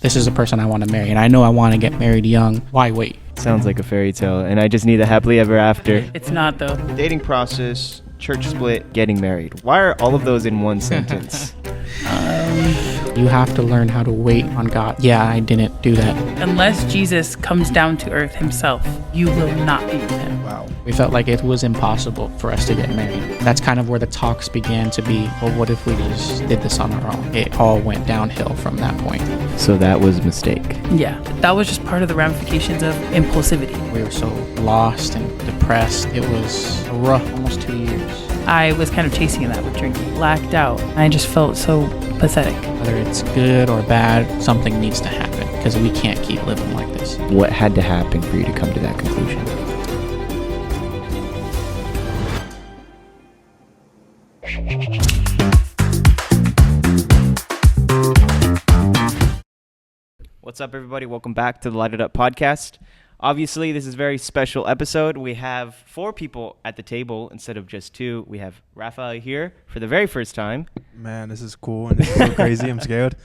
this is the person I want to marry, and I know I want to get married young. Why wait? Sounds like a fairy tale, and I just need a happily ever after. It's not, though. Dating process, church split, getting married. Why are all of those in one sentence? You have to learn how to wait on God. Yeah, I didn't do that. Unless Jesus comes down to earth himself, you will not be with him. Wow. We felt like it was impossible for us to get married. That's kind of where the talks began to be, well, what if we just did this on our own? It all went downhill from that point. So that was a mistake. Yeah, that was just part of the ramifications of impulsivity. We were so lost and depressed. It was a rough almost 2 years. I was kind of chasing that with drinking, blacked out. I just felt so pathetic. Whether it's good or bad, something needs to happen because we can't keep living like this. What had to happen for you to come to that conclusion? What's up, everybody? Welcome back to the Light It Up podcast. Obviously, this is a very special episode. We have 4 people at the table instead of just 2. We have Rafael here for the very first time. Man, this is cool and it's so crazy. I'm scared.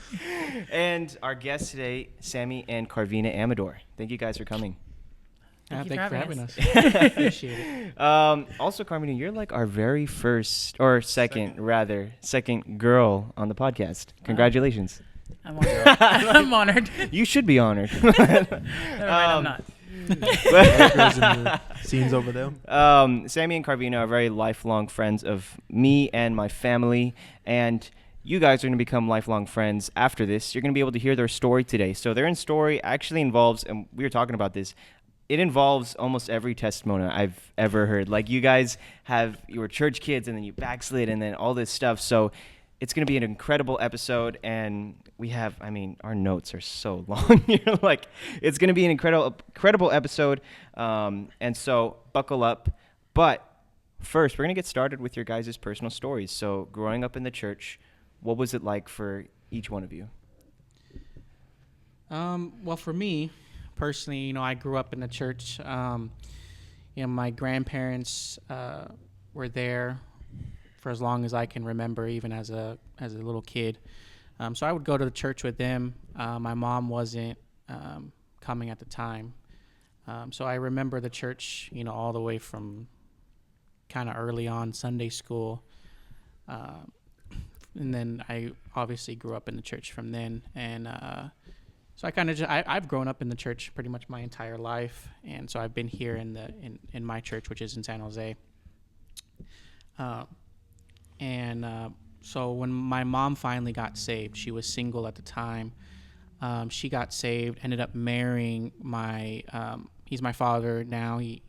And our guest today, Sammy and Karvina Amador. Thank you guys for coming. Thank you for having us. Appreciate it. Also, Karvina, you're like our very first, or second girl on the podcast. Congratulations. I'm honored. I'm honored. You should be honored. Never mind, I'm not. Scenes over there. Sammy and Karvina are very lifelong friends of me and my family, and you guys are going to become lifelong friends after this. You're going to be able to hear their story today. So their story actually involves, and we were talking about this, it involves almost every testimony I've ever heard. Like, you guys you were church kids, and then you backslid, and then all this stuff. So it's going to be an incredible episode, and our notes are so long. You're like, it's going to be an incredible episode, and so buckle up. But first, we're going to get started with your guys' personal stories. So growing up in the church, what was it like for each one of you? Well, for me, personally, I grew up in the church. My grandparents were there for as long as I can remember, even as a little kid. So I would go to the church with them. My mom wasn't coming at the time. So I remember the church, all the way from kind of early on Sunday school. And then I obviously grew up in the church from then. And so I kind of I've grown up in the church pretty much my entire life. And so I've been here in my church, which is in San Jose. So when my mom finally got saved, she was single at the time. She got saved, ended up marrying he's my father now. He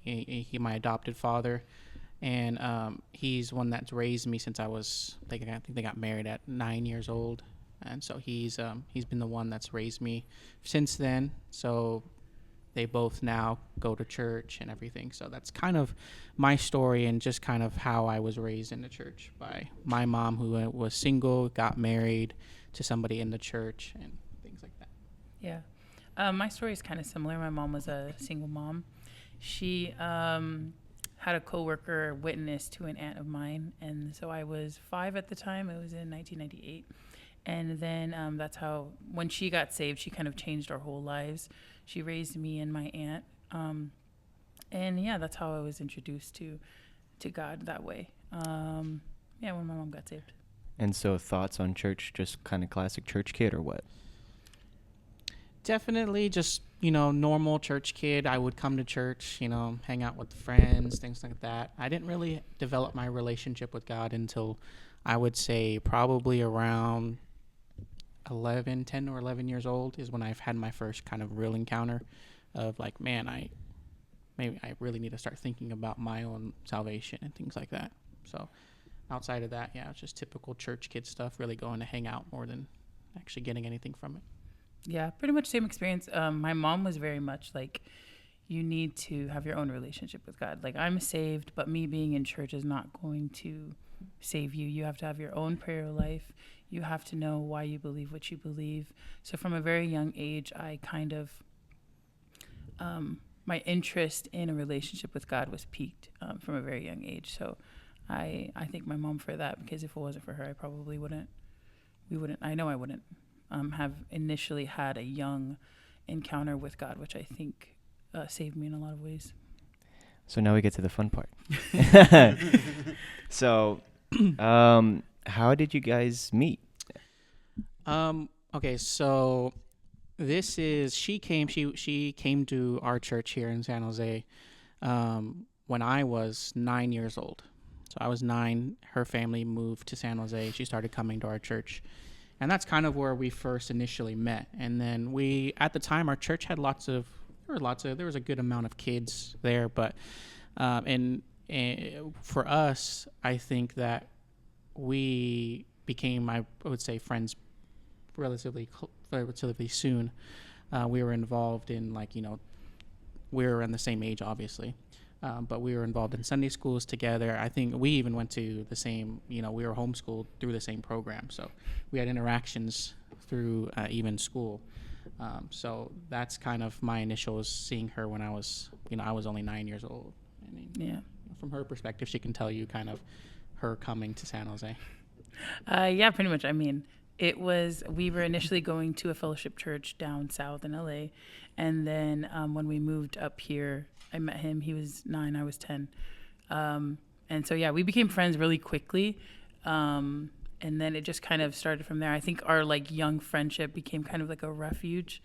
my adopted father, and he's one that's raised me since I think they got married at 9 years old, and so he's been the one that's raised me since then. So they both now go to church and everything. So that's kind of my story and just kind of how I was raised in the church by my mom, who was single, got married to somebody in the church and things like that. Yeah. My story is kind of similar. My mom was a single mom. She had a coworker witness to an aunt of mine. And so I was 5 at the time. It was in 1998. And then that's how, when she got saved, she kind of changed our whole lives. She raised me and my aunt. And yeah, that's how I was introduced to God that way. When my mom got saved. And so thoughts on church, just kind of classic church kid or what? Definitely just, normal church kid. I would come to church, hang out with friends, things like that. I didn't really develop my relationship with God until I would say probably around 10 or 11 years old is when I've had my first kind of real encounter of like, man, I really need to start thinking about my own salvation and things like that. So outside of that, yeah, it's just typical church kid stuff, really going to hang out more than actually getting anything from it. Yeah, pretty much same experience. My mom was very much like, you need to have your own relationship with God. Like, I'm saved, but me being in church is not going to save you. You have to have your own prayer life. You have to know why you believe what you believe. So from a very young age, I kind of, my interest in a relationship with God was piqued from a very young age. So I thank my mom for that, because if it wasn't for her, I probably wouldn't. I know I wouldn't have initially had a young encounter with God, which I think saved me in a lot of ways. So now we get to the fun part. So, how did you guys meet? Okay, so this is she came to our church here in San Jose when I was 9 years old. So I was 9. Her family moved to San Jose. She started coming to our church, and that's kind of where we first initially met. And then at the time, our church had there was a good amount of kids there, but and for us, I think that we became, I would say, friends relatively soon. We were involved in we were in the same age, obviously, but we were involved in Sunday schools together. I think we even went to the same, we were homeschooled through the same program, so we had interactions through even school. So that's kind of my initials, seeing her when I was only 9 years old. I mean, Yeah. from her perspective, she can tell you kind of her coming to San Jose. Yeah, pretty much. I mean, we were initially going to a fellowship church down south in LA. And then when we moved up here, I met him. He was 9, I was 10. And so, yeah, we became friends really quickly. And then it just kind of started from there. I think our young friendship became kind of like a refuge.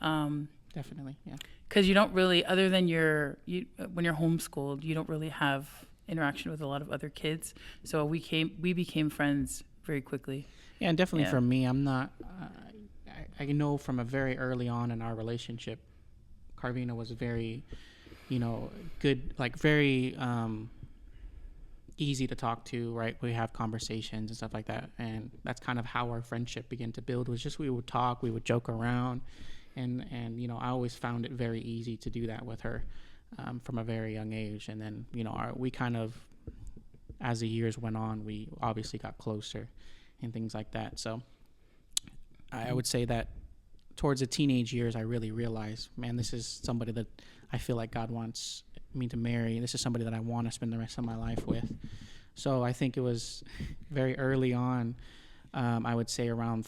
Definitely, yeah. Because you don't really, other than when you're homeschooled, you don't really have interaction with a lot of other kids. So we became friends very quickly. Yeah, and definitely Yeah. for me, I'm not. I know from a very early on in our relationship, Karvina was very, good, very easy to talk to. Right, we have conversations and stuff like that, and that's kind of how our friendship began to build. Was just we would talk, we would joke around, and I always found it very easy to do that with her from a very young age. And then we kind of, as the years went on, we obviously got closer and things like that. So I would say that towards the teenage years, I really realized, man, this is somebody that I feel like God wants me to marry. This is somebody that I want to spend the rest of my life with. So I think it was very early on, I would say around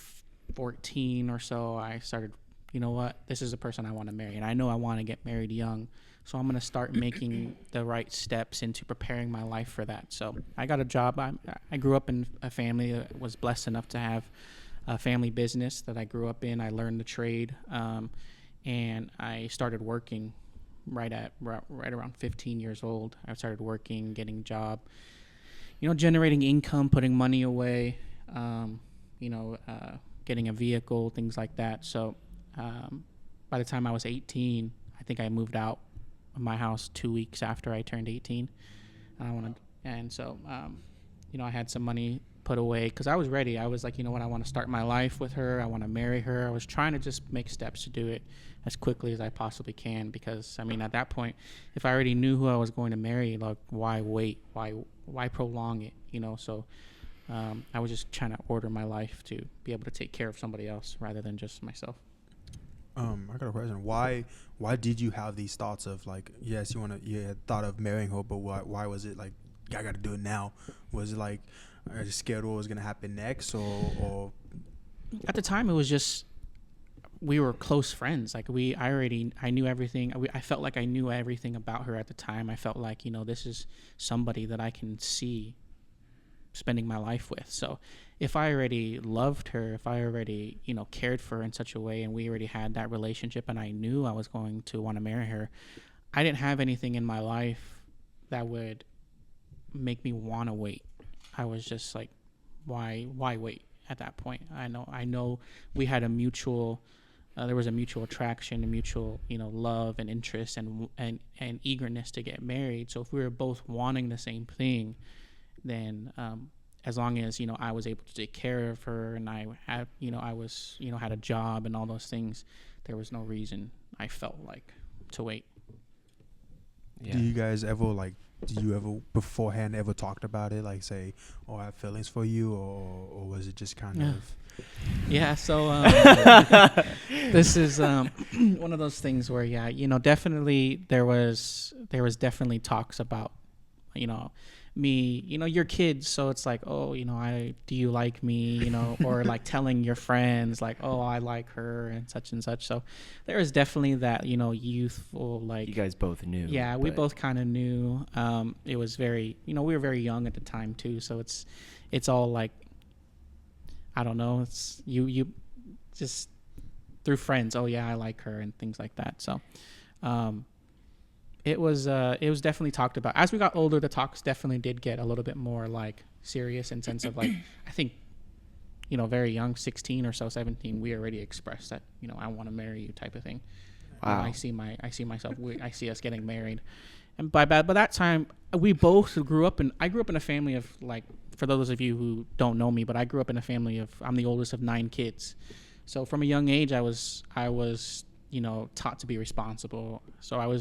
14 or so, I started, you know what, this is a person I want to marry. And I know I want to get married young. So I'm going to start making the right steps into preparing my life for that. So I got a job. I grew up in a family that was blessed enough to have a family business that I grew up in. I learned the trade, and I started working right around 15 years old. I started working, getting a job, generating income, putting money away, getting a vehicle, things like that. So by the time I was 18, I think I moved out of my house 2 weeks after I turned 18. I had some money put away because I was ready. I was like, I want to start my life with her. I want to marry her. I was trying to just make steps to do it as quickly as I possibly can, because at that point, if I already knew who I was going to marry, why wait? Why prolong it? So I was just trying to order my life to be able to take care of somebody else rather than just myself. I got a question. Why did you have these thoughts of yes, you had thought of marrying her, but why was it I got to do it now? Was it are you scared what was gonna happen next, or? At the time, it was just we were close friends. I knew everything. I felt like I knew everything about her at the time. I felt like this is somebody that I can see spending my life with. So if I already loved her, if I already cared for her in such a way, and we already had that relationship, and I knew I was going to want to marry her, I didn't have anything in my life that would make me want to wait. I was just like, why wait at that point? I know we had a mutual there was a mutual attraction, a mutual love and interest and eagerness to get married. So if we were both wanting the same thing, then as long as I was able to take care of her, and I had I was had a job and all those things, there was no reason, I felt like, to wait. Yeah. Do you guys ever beforehand ever talked about it, say, oh, I have feelings for you, or was it just kind of? Yeah, so this is one of those things where definitely there was definitely talks about me, your kids. So it's like, oh, do you like me, or like telling your friends like, oh, I like her and such. So there is definitely that, youthful, like, You guys both knew. yeah, we but- both kind of knew. It was very, we were very young at the time too. So it's all like, I don't know. It's you just through friends. Oh yeah, I like her and things like that. So, it was definitely talked about. As we got older, the talks definitely did get a little bit more like serious in sense of like, I think, very young, 16 or so, 17, we already expressed that, I want to marry you type of thing. Wow. I see myself, I see us getting married. And by that time, we both I grew up in a family of, like, for those of you who don't know me, but I grew up in a family of, I'm the oldest of 9 kids. So from a young age, I was, taught to be responsible. So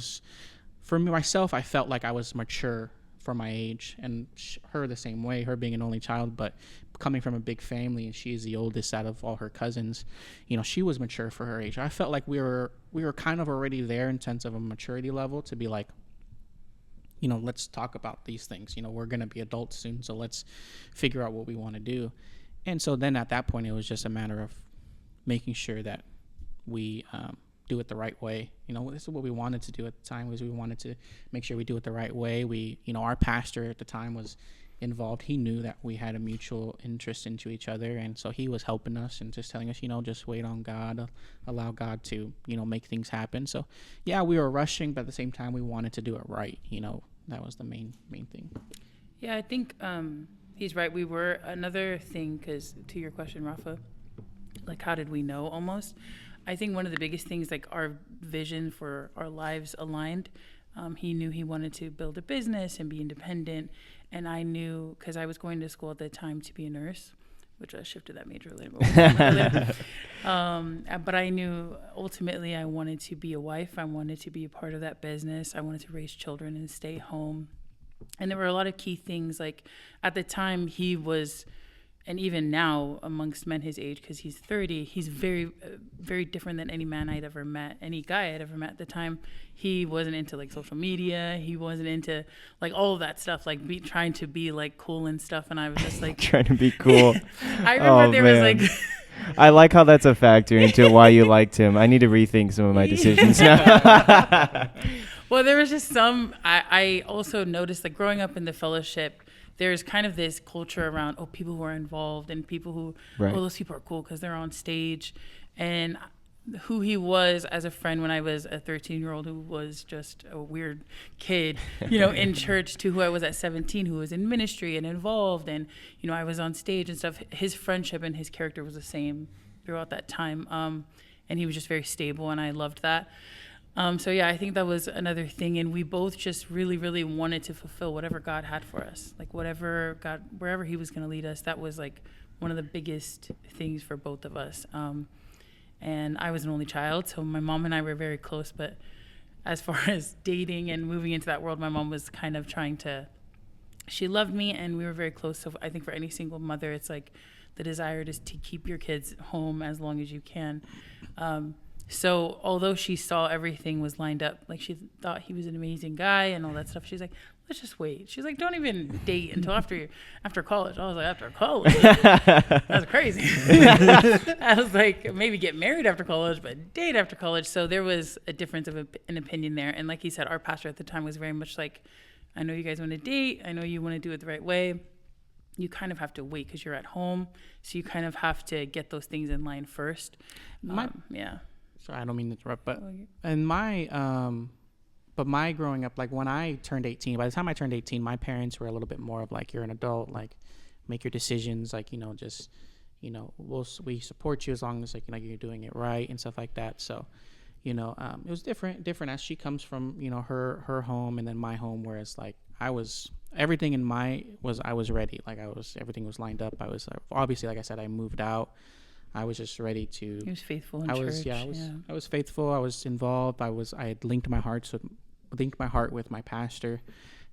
for myself, I felt like I was mature for my age, and her the same way, her being an only child, but coming from a big family, and she's the oldest out of all her cousins, she was mature for her age. I felt like we were kind of already there in sense of a maturity level to be like, let's talk about these things. We're going to be adults soon, so let's figure out what we want to do. And so then at that point, it was just a matter of making sure that we do it the right way. This is what we wanted to do at the time, was we wanted to make sure we do it the right way. We, our pastor at the time was involved. He knew that we had a mutual interest into each other, and so he was helping us and just telling us, just wait on God, allow God to, make things happen. So yeah, we were rushing, but at the same time, we wanted to do it right. That was the main thing. Yeah, I think he's right. We were, another thing, because to your question, Rafa, like, how did we know almost? I think one of the biggest things, like, our vision for our lives aligned. He knew he wanted to build a business and be independent. And I knew, because I was going to school at the time to be a nurse, which I shifted that major later. But I knew ultimately I wanted to be a wife. I wanted to be a part of that business. I wanted to raise children and stay home. And there were a lot of key things. Like, at the time, he was, and even now amongst men his age, because he's 30, he's very, very different than any man I'd ever met, any guy I'd ever met at the time. He wasn't into, like, social media. He wasn't into, like, all of that stuff, like trying to be, like, cool and stuff. And I was just like trying to be cool. I remember there man. was, like, I like how that's a factor into why you liked him. I need to rethink some of my decisions now. Well, there was just some, I also noticed, like, growing up in the fellowship, there's kind of this culture around, people who are involved and people who, right. those people are cool because they're on stage. And who he was as a friend when I was a 13-year-old who was just a weird kid, in church, to who I was at 17, who was in ministry and involved. And, I was on stage and stuff. His friendship and his character was the same throughout that time. And he was just very stable, and I loved that. So yeah, I think that was another thing, and we both just really, really wanted to fulfill whatever God had for us, like whatever God, wherever He was going to lead us. That was like one of the biggest things for both of us. And I was an only child, so my mom and I were very close. But as far as dating and moving into that world, my mom was kind of she loved me, and we were very close. So I think for any single mother, it's like the desire is to keep your kids home as long as you can. So although she saw everything was lined up, like, she thought he was an amazing guy and all that stuff, she's like, let's just wait. She's like, don't even date until after college. I was like, after college? That's crazy. I was like, maybe get married after college, but date after college. So there was a difference of an opinion there. And like he said, our pastor at the time was very much like, I know you guys want to date. I know you want to do it the right way. You kind of have to wait because you're at home. So you kind of have to get those things in line first. Yeah. Sorry, I don't mean to interrupt, but in my growing up, like, when I turned 18, by the time I turned 18, my parents were a little bit more of like, you're an adult, like, make your decisions, like, just, we support you as long as, like, you're doing it right and stuff like that. So, it was different as she comes from, her home and then my home, whereas, like, I was ready. Like, everything was lined up. I was obviously, like I said, I moved out. I was just ready to. He was faithful in church. I was faithful. I was involved. I had linked my heart with my pastor,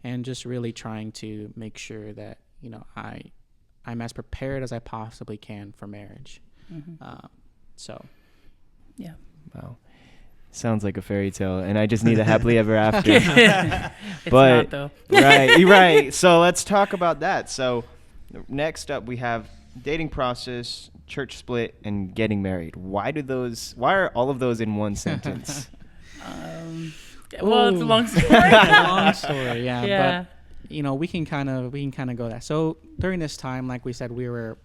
and just really trying to make sure that I'm as prepared as I possibly can for marriage. Mm-hmm. So. Yeah. Wow. Sounds like a fairy tale, and I just need a happily ever after. It's But not, though. right. So let's talk about that. So next up, we have dating process, church split, and getting married. Why are all of those in one sentence? Well, it's a Ooh. long story. Long story, yeah. Yeah. But we can kind of go that. So during this time, like we said, we were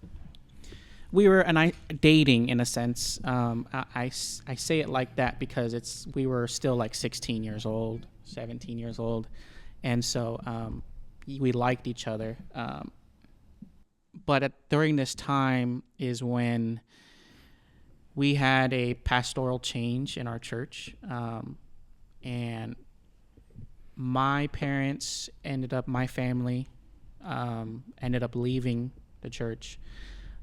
dating in a sense. I say it like that because we were still like 16 years old, 17 years old, and so we liked each other. But during this time is when we had a pastoral change in our church, and my family ended up leaving the church.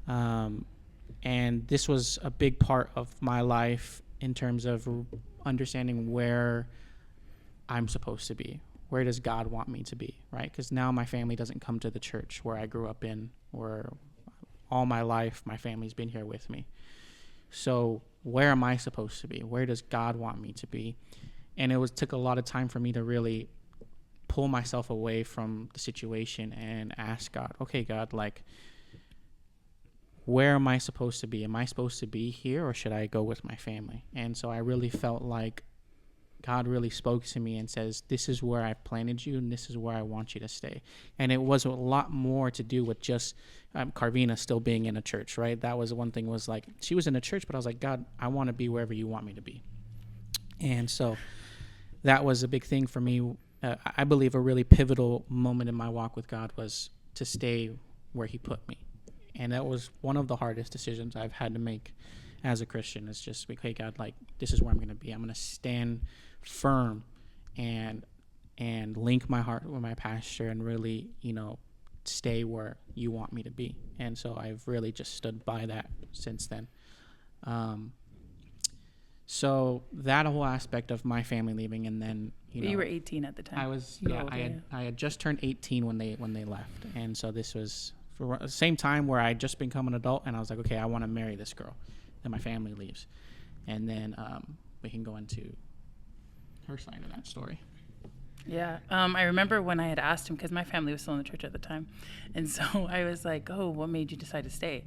And this was a big part of my life in terms of understanding where I'm supposed to be. Where does God want me to be, right? Because now my family doesn't come to the church where I grew up in, where all my life my family's been here with me. So where am I supposed to be? Where does God want me to be? And took a lot of time for me to really pull myself away from the situation and ask God, okay, God, like, where am I supposed to be? Am I supposed to be here, or should I go with my family? And so I really felt like God really spoke to me and says, this is where I planted you, and this is where I want you to stay. And it was a lot more to do with just Karvina still being in a church, right? That was one thing, was like, she was in a church, but I was like, God, I want to be wherever you want me to be. And so that was a big thing for me. I believe a really pivotal moment in my walk with God was to stay where he put me. And that was one of the hardest decisions I've had to make as a Christian, is just, okay, God, like, this is where I'm going to be. I'm going to stand firm and link my heart with my pastor and really, stay where you want me to be. And so I've really just stood by that since then. So that whole aspect of my family leaving, and then, You were 18 at the time. I was, You were yeah, older, I had just turned 18 when they left. And so this was for the same time where I had just become an adult, and I was like, okay, I want to marry this girl. Then my family leaves. And then we can go into her side of that story. Yeah. I remember when I had asked him, because my family was still in the church at the time. And so I was like, oh, what made you decide to stay?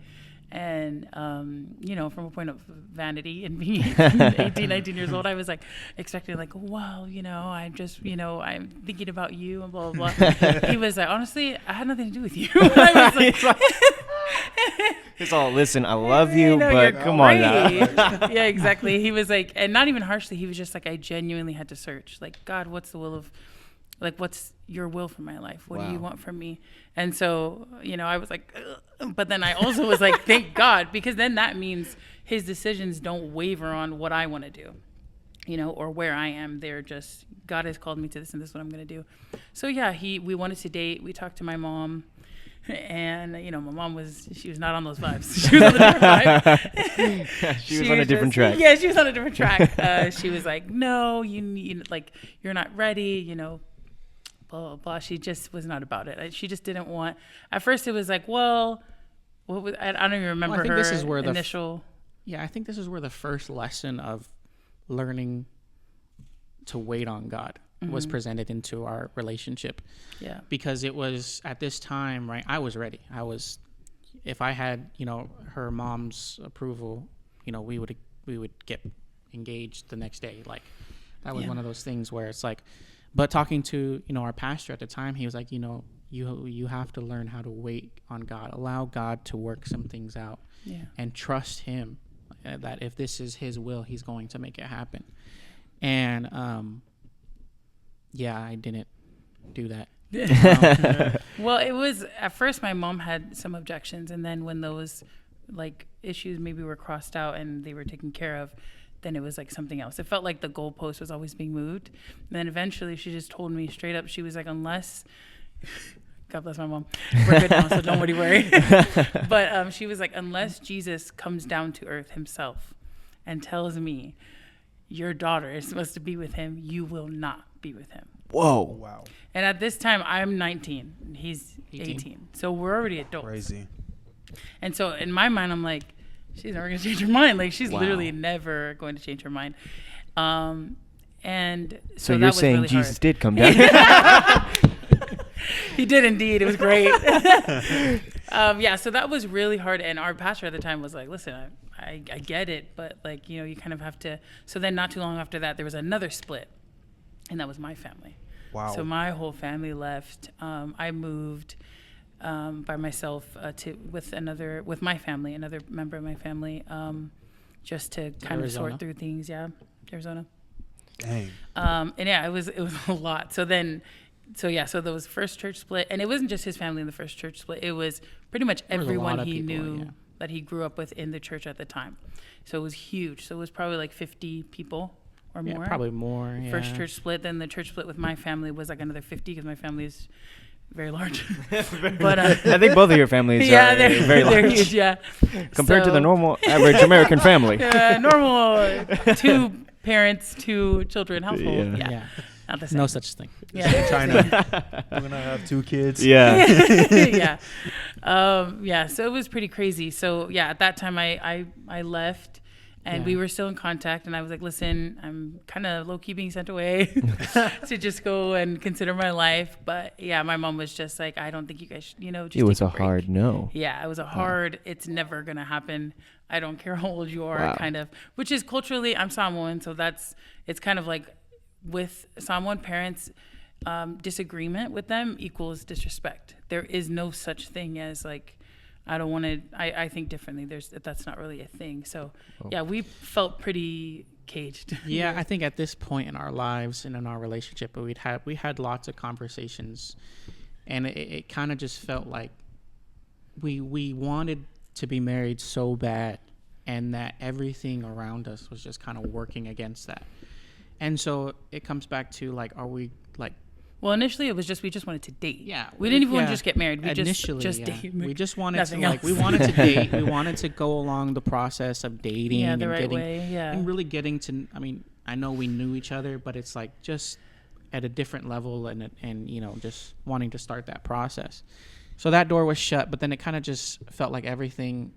And, from a point of vanity and being 18, 19 years old, I was like expecting like, well, I'm just, I'm thinking about you and blah, blah, blah. He was like, honestly, I had nothing to do with you. I was like, It's all, listen, I love you, but you're come on now. great. Yeah, exactly. He was like, and not even harshly, he was just like, I genuinely had to search, like, God, what's what's your will for my life? What do you want from me? And so, I was like, ugh. But then I also was like, thank God, because then that means his decisions don't waver on what I want to do, or where I am. They're just, God has called me to this, and this is what I'm going to do. So yeah, we wanted to date. We talked to my mom. And my mom she was not on those vibes. She was on a different vibe. She was on a different track. Yeah, she was on a different track. She was like, no, you need, like, you're not ready, blah, blah, blah. She just was not about it. She just didn't want, at first it was like, well, what was, I don't even remember I think her this is where initial. I think this is where the first lesson of learning to wait on God was presented into our relationship. Yeah. Because it was at this time, right, I was ready. If I had, her mom's approval, we would get engaged the next day. Like, that was one of those things where it's like, but talking to, our pastor at the time, he was like, you have to learn how to wait on God, allow God to work some things out, and trust him that if this is his will, he's going to make it happen. And, I didn't do that. Well, it was, at first my mom had some objections, and then when those like issues maybe were crossed out and they were taken care of, then it was like something else. It felt like the goalpost was always being moved. And then eventually she just told me straight up, she was like, unless, God bless my mom, we're good now, so don't worry. But she was like, unless Jesus comes down to earth himself and tells me your daughter is supposed to be with him, you will not be with him. Whoa. Wow. And at this time, I'm 19. He's 18. So we're already adults. Crazy. And so in my mind, I'm like, she's never going to change her mind. Like, she's Wow. literally never going to change her mind. And So that you're was saying really Jesus hard. did come down? He did indeed. It was great. Yeah, so that was really hard. And our pastor at the time was like, listen, I get it, but like, you know, you kind of have to. So then not too long after that, there was another split, and that was my family. Wow. So my whole family left. I moved by myself with my family, another member of my family, just to kind of Arizona? sort through things. Yeah, Arizona. Dang. And yeah, it was a lot. So there was first church split, and it wasn't just his family in the first church split. It was pretty much There was a everyone lot of he people, knew yeah. that he grew up with in the church at the time. So it was huge. So it was probably like 50 people or Yeah, more. probably more. Yeah. First church split. Then the church split with my family was like another 50 because my family is very large. But I think both of your families are they're very they're large huge. Yeah, compared to the So, normal average American family. normal 2 parents, 2 children household. Yeah. Yeah, not the same. No such thing. Yeah. China. I'm gonna have 2 kids. Yeah. Yeah. Yeah. So it was pretty crazy. So yeah, at that time I left, and Yeah. we were still in contact, and I was like, listen, I'm kind of low key being sent away to just go and consider my life. But yeah, my mom was just like, I don't think you guys should, just It was take a break. hard no. Yeah, it was a hard, it's never going to happen. I don't care how old you are, Wow. kind of, which is culturally, I'm Samoan. So it's kind of like with Samoan parents, disagreement with them equals disrespect. There is no such thing as like, I don't want to, I think differently. That's not really a thing. So yeah, we felt pretty caged. Yeah, I think at this point in our lives and in our relationship, we had lots of conversations, and it kind of just felt like we wanted to be married so bad, and that everything around us was just kind of working against that. And so it comes back to like, are we like? Well, initially it was just, we just wanted to date. Yeah, We didn't even want yeah. to just get married. We Initially, just yeah. date. We just wanted to Nothing like, we else. wanted to date. We wanted to go along the process of dating Yeah, and the right getting way. Yeah. and really getting to. I mean, I know we knew each other, but it's like just at a different level, and just wanting to start that process. So that door was shut, but then it kind of just felt like everything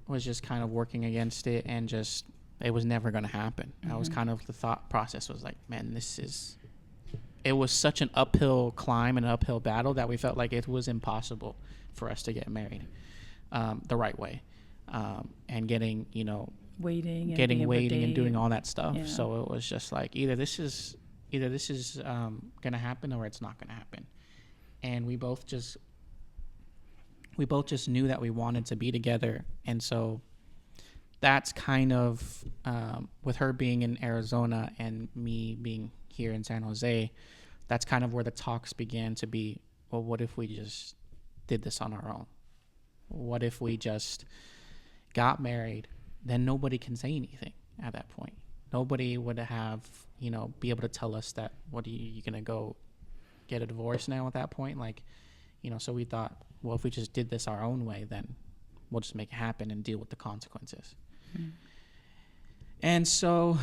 was just kind of working against it, and just it was never going to happen. I was kind of, the thought process was like, man, it was such an uphill climb and an uphill battle that we felt like it was impossible for us to get married the right way, and getting waiting and doing all that stuff. Yeah. So it was just like either this is gonna happen or it's not gonna happen. And we both just knew that we wanted to be together. And so that's kind of with her being in Arizona and me being here in San Jose, that's kind of where the talks began to be, well, what if we just did this on our own? What if we just got married? Then nobody can say anything at that point. Nobody would have, be able to tell us that, what are you going to go get a divorce now at that point? Like, so we thought, well, if we just did this our own way, then we'll just make it happen and deal with the consequences. Mm. And so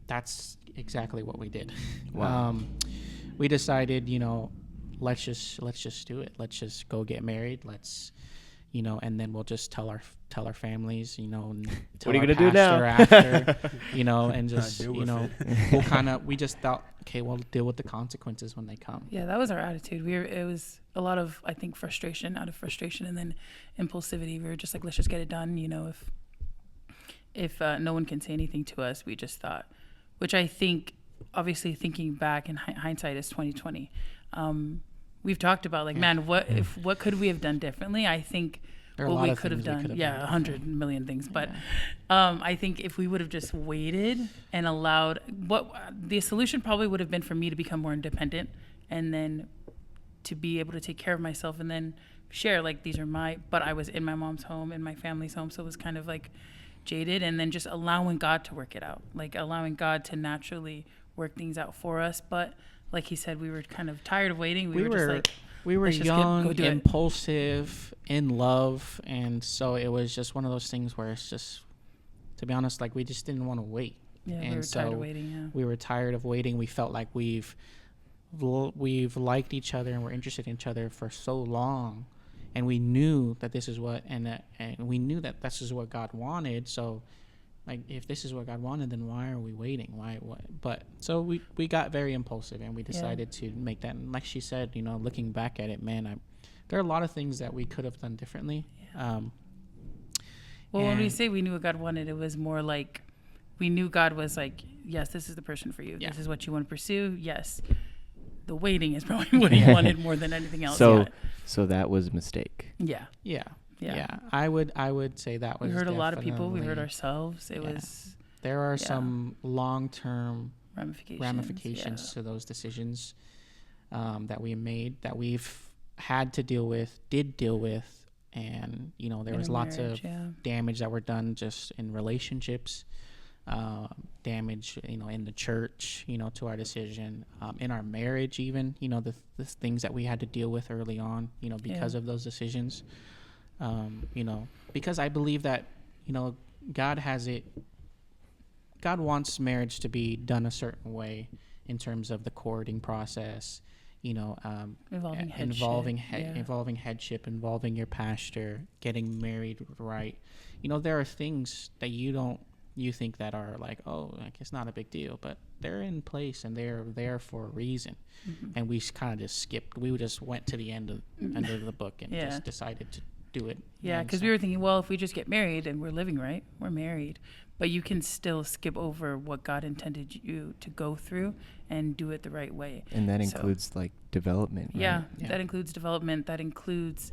that's exactly what we did. Wow. We decided, let's just do it. Let's just go get married. Let's, and then we'll just tell our families, and tell what are you our gonna do now? pastor after, and just, Deal with we just thought, okay, we'll deal with the consequences when they come. Yeah, that was our attitude. It was a lot of, I think, frustration, and then impulsivity. We were just like, let's just get it done. If no one can say anything to us, we just thought, which I think, obviously thinking back in hindsight is 2020. We've talked about like, man, what could we have done differently? I think There are a what lot we of could have things we done, could have yeah, done 100 million things. But I think if we would have just waited and allowed, the solution probably would have been for me to become more independent, and then to be able to take care of myself, and then share like, but I was in my mom's home, in my family's home, so it was kind of like jaded, and then just allowing God to work it out, like allowing God to naturally work things out for us. But like he said, we were kind of tired of waiting. We were just like, we were let's just young, go do it. impulsive, in love, and so it was just one of those things where it's just, to be honest, like we just didn't want to wait. Yeah, and we were so tired of waiting. Yeah. we were tired of waiting. We felt like we've liked each other and we're interested in each other for so long, and we knew that this is what, and we knew that this is what God wanted. So, like, if this is what God wanted, then why are we waiting? But so we got very impulsive, and we decided to make that. And like she said, looking back at it, man, there are a lot of things that we could have done differently. Well, when we say we knew what God wanted, it was more like we knew God was like, yes, this is the person for you. Yeah. This is what you want to pursue. Yes. The waiting is probably what he wanted more than anything else. So that was a mistake. Yeah. I would say that was. We hurt a lot of people. We hurt ourselves. It was. There are some long-term ramifications to those decisions that we made, that we've had to deal with, and there was lots of damage that were done just in relationships, damage in the church, to our decision, in our marriage, even the things that we had to deal with early on, because of those decisions, because I believe that God wants marriage to be done a certain way in terms of the courting process, involving headship, involving your pastor, getting married right. There are things that you think that are like, oh, like it's not a big deal, but they're in place and they're there for a reason. Mm-hmm. And we kind of just skipped. We just went to the end of the book and just decided to do it. Yeah, because we were thinking, well, if we just get married and we're living right, we're married. But you can still skip over what God intended you to go through and do it the right way. And that includes like development, right? Yeah, that includes development. That includes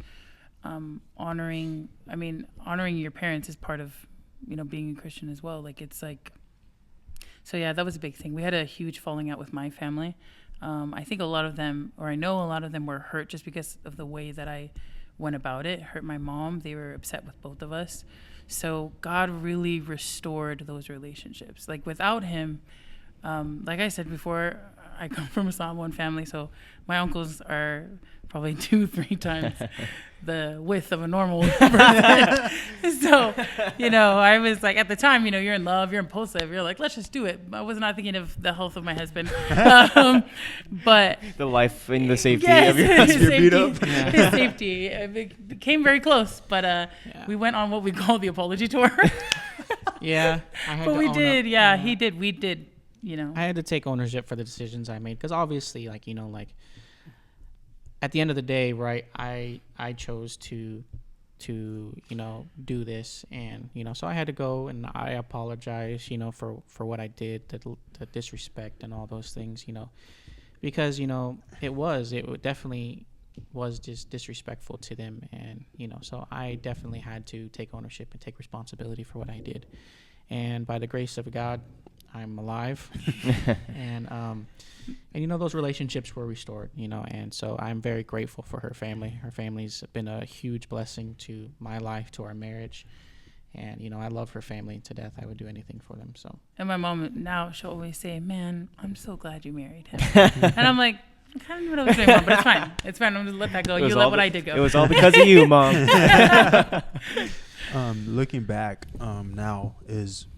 honoring your parents is part of, being a Christian as well. Like, it's like, so yeah, that was a big thing. We had a huge falling out with my family. I think I know a lot of them were hurt just because of the way that I went about it. Hurt my mom. They were upset with both of us. So God really restored those relationships. Like, without him, like I said before, I come from a Samoan family, so my uncles are probably 2-3 times the width of a normal person. So, I was like, at the time, you're in love, you're impulsive, you're like, let's just do it. I was not thinking of the health of my husband, but the life and the safety of your husband. His safety. It became very close, but we went on what we call the apology tour. But we did. He did. We did. I had to take ownership for the decisions I made, because obviously, at the end of the day, right, I chose to do this, and so I had to go, and I apologize for what I did, the disrespect and all those things, because it definitely was just disrespectful to them, and so I definitely had to take ownership and take responsibility for what I did. And by the grace of God, I'm alive. and those relationships were restored, and so I'm very grateful for her family. Her family's been a huge blessing to my life, to our marriage. And, I love her family to death. I would do anything for them. So. And my mom now, she'll always say, man, I'm so glad you married him. And I'm like, I kind of knew what I was doing, Mom, but it's fine. It's fine. I'm going to let that go. You let what I did go. It was all because of you, Mom. Looking back now is,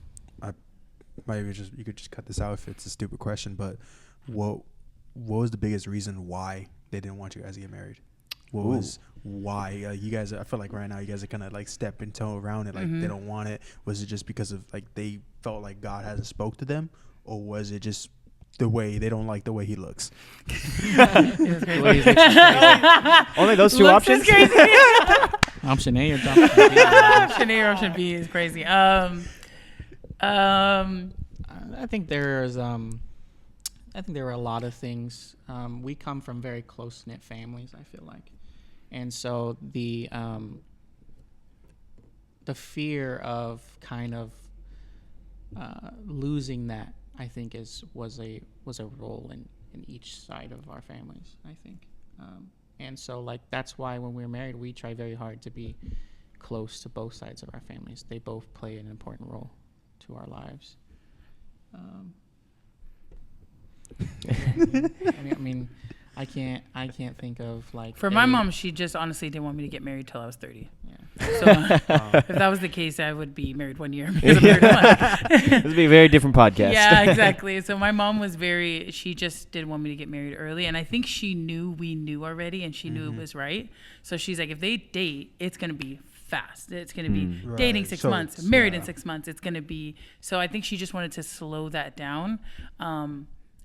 you could just cut this out if it's a stupid question, but what was the biggest reason why they didn't want you guys to get married? Why you guys? I feel like right now you guys are kind of like stepping toe around it, like they don't want it. Was it just because of like they felt like God hasn't spoke to them, or was it just the way they don't like the way he looks? Only those two options. Option A or option B. Option A or option B is crazy. I think there were a lot of things. We come from very close-knit families, I feel like, and so the fear of kind of losing that, I think, was a role in each side of our families, I think, and so like that's why when we were married, we try very hard to be close to both sides of our families. They both play an important role to our lives. I can't think of like For my mom, she just honestly didn't want me to get married till I was 30. Yeah. So if that was the case, I would be married 1 year because I'm married 1. This would be a very different podcast. Yeah, exactly. So my mom was she just didn't want me to get married early. And I think she knew we knew already and she knew it was right. So she's like, if they date, it's going to be fast. It's going to be dating 6 months, married in 6 months. It's going to be. So I think she just wanted to slow that down.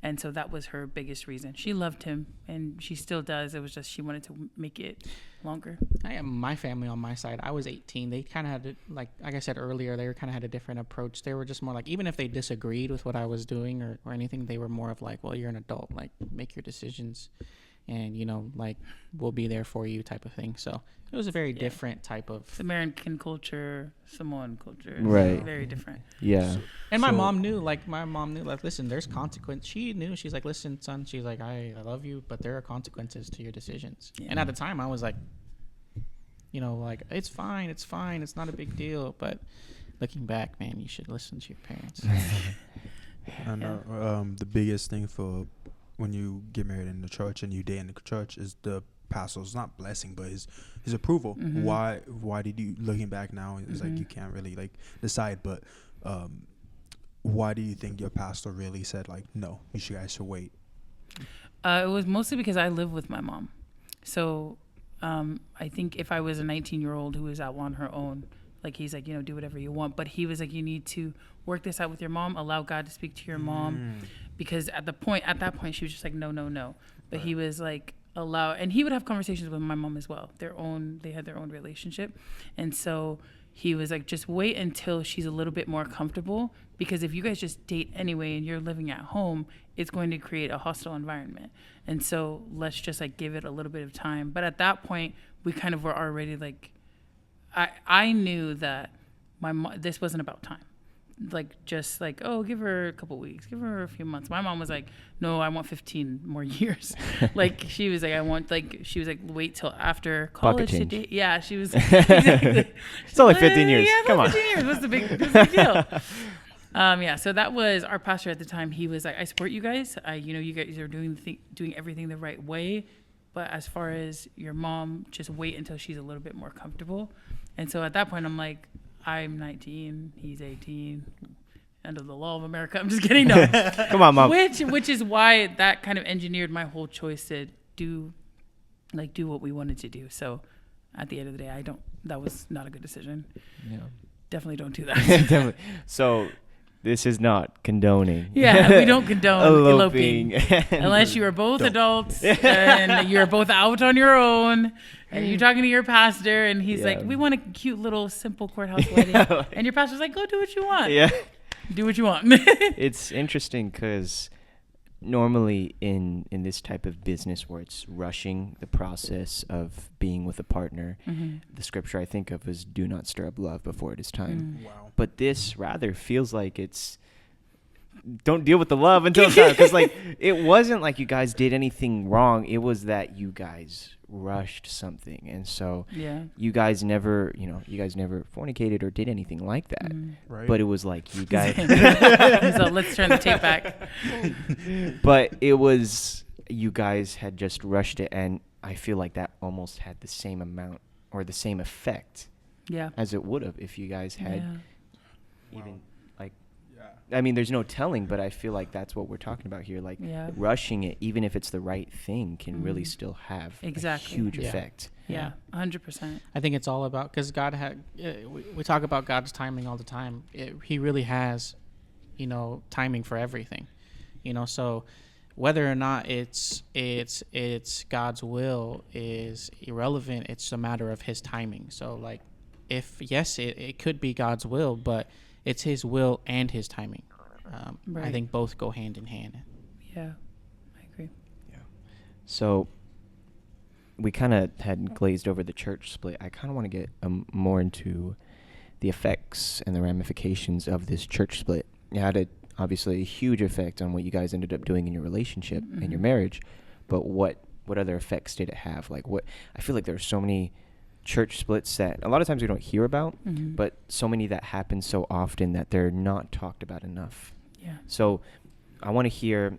And so that was her biggest reason. She loved him, and she still does. It was just she wanted to make it longer. I am my family on my side. I was 18. They kind of had like I said earlier, they kind of had a different approach. They were just more like, even if they disagreed with what I was doing or anything, they were more of like, well, you're an adult, like make your decisions, and like we'll be there for you type of thing. So it was a very different type of American culture, Samoan culture, Right. Very different. Yeah. And my mom knew, like, listen, there's consequence. She knew. She's like, listen, son, she's like, I love you, but there are consequences to your decisions. Yeah. And at the time I was like, like, it's fine. It's not a big deal. But looking back, man, you should listen to your parents. I know the biggest thing for when you get married in the church and you date in the church is the pastor's not blessing, but his approval. Mm-hmm. Why did you, looking back now, it's like you can't really like decide, but why do you think your pastor really said like, no, you guys should wait? It was mostly because I live with my mom. So I think if I was a 19-year-old who was out on her own, like he's like, do whatever you want. But he was like, you need to work this out with your mom, allow God to speak to your mom. Because at that point, she was just like, no. But he was like, and he would have conversations with my mom as well. They had their own relationship. And so he was like, just wait until she's a little bit more comfortable. Because if you guys just date anyway and you're living at home, it's going to create a hostile environment. And so let's just like give it a little bit of time. But at that point, we kind of were already like, I knew that this wasn't about time. Like, just like, oh, give her a couple weeks, give her a few months. My mom was like, no, I want 15 more years. Like, she was like, wait till after college to date. Yeah, she was. Exactly. It's only 15 years. Yeah, Come on. 15 years. What's the big deal? Yeah, so that was our pastor at the time. He was like, I support you guys. You guys are doing everything the right way. But as far as your mom, just wait until she's a little bit more comfortable. And so at that point, I'm like, I'm 19, he's 18. Under the law of America. I'm just kidding. No. Come on, Mom. Which is why that kind of engineered my whole choice to do what we wanted to do. So at the end of the day, that was not a good decision. Yeah. Definitely don't do that. Definitely. So this is not condoning. Yeah, we don't condone eloping. eloping. Unless you are both adults and you're both out on your own and you're talking to your pastor and he's like, we want a cute little simple courthouse wedding. And your pastor's like, go do what you want. Yeah. Do what you want. It's interesting because normally in this type of business where it's rushing the process of being with a partner, the scripture I think of is do not stir up love before it is time. Wow. But this rather feels like it's don't deal with the love until it's time. Because like it wasn't like you guys did anything wrong. It was that you guys rushed something. And so you guys never fornicated or did anything like that. Right. But it was like you guys. So let's turn the tape back. But it was you guys had just rushed it. And I feel like that almost had the same amount or the same effect as it would have if you guys had even I mean, there's no telling, but I feel like that's what we're talking about here. Like rushing it, even if it's the right thing, can really still have a huge effect. Yeah, 100%. I think it's all about, because God had, we talk about God's timing all the time. He really has, timing for everything, so whether or not it's God's will is irrelevant. It's a matter of his timing. So like, it could be God's will, but it's his will and his timing. I think both go hand in hand. Yeah, I agree. Yeah. So we kind of had glazed over the church split. I kind of want to get more into the effects and the ramifications of this church split. It had obviously a huge effect on what you guys ended up doing in your relationship and your marriage, but what other effects did it have? Like I feel like there are so many church splits that a lot of times we don't hear about, but so many that happen so often that they're not talked about enough. Yeah. So I want to hear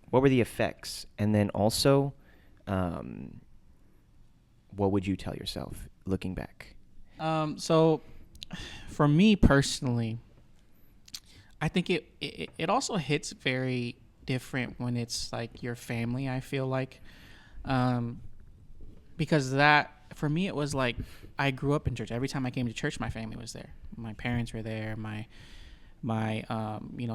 what were the effects, and then also what would you tell yourself looking back? So for me personally, I think it also hits very different when it's like your family, I feel like. Because that, for me, it was like I grew up in church. Every time I came to church, my family was there. My parents were there. My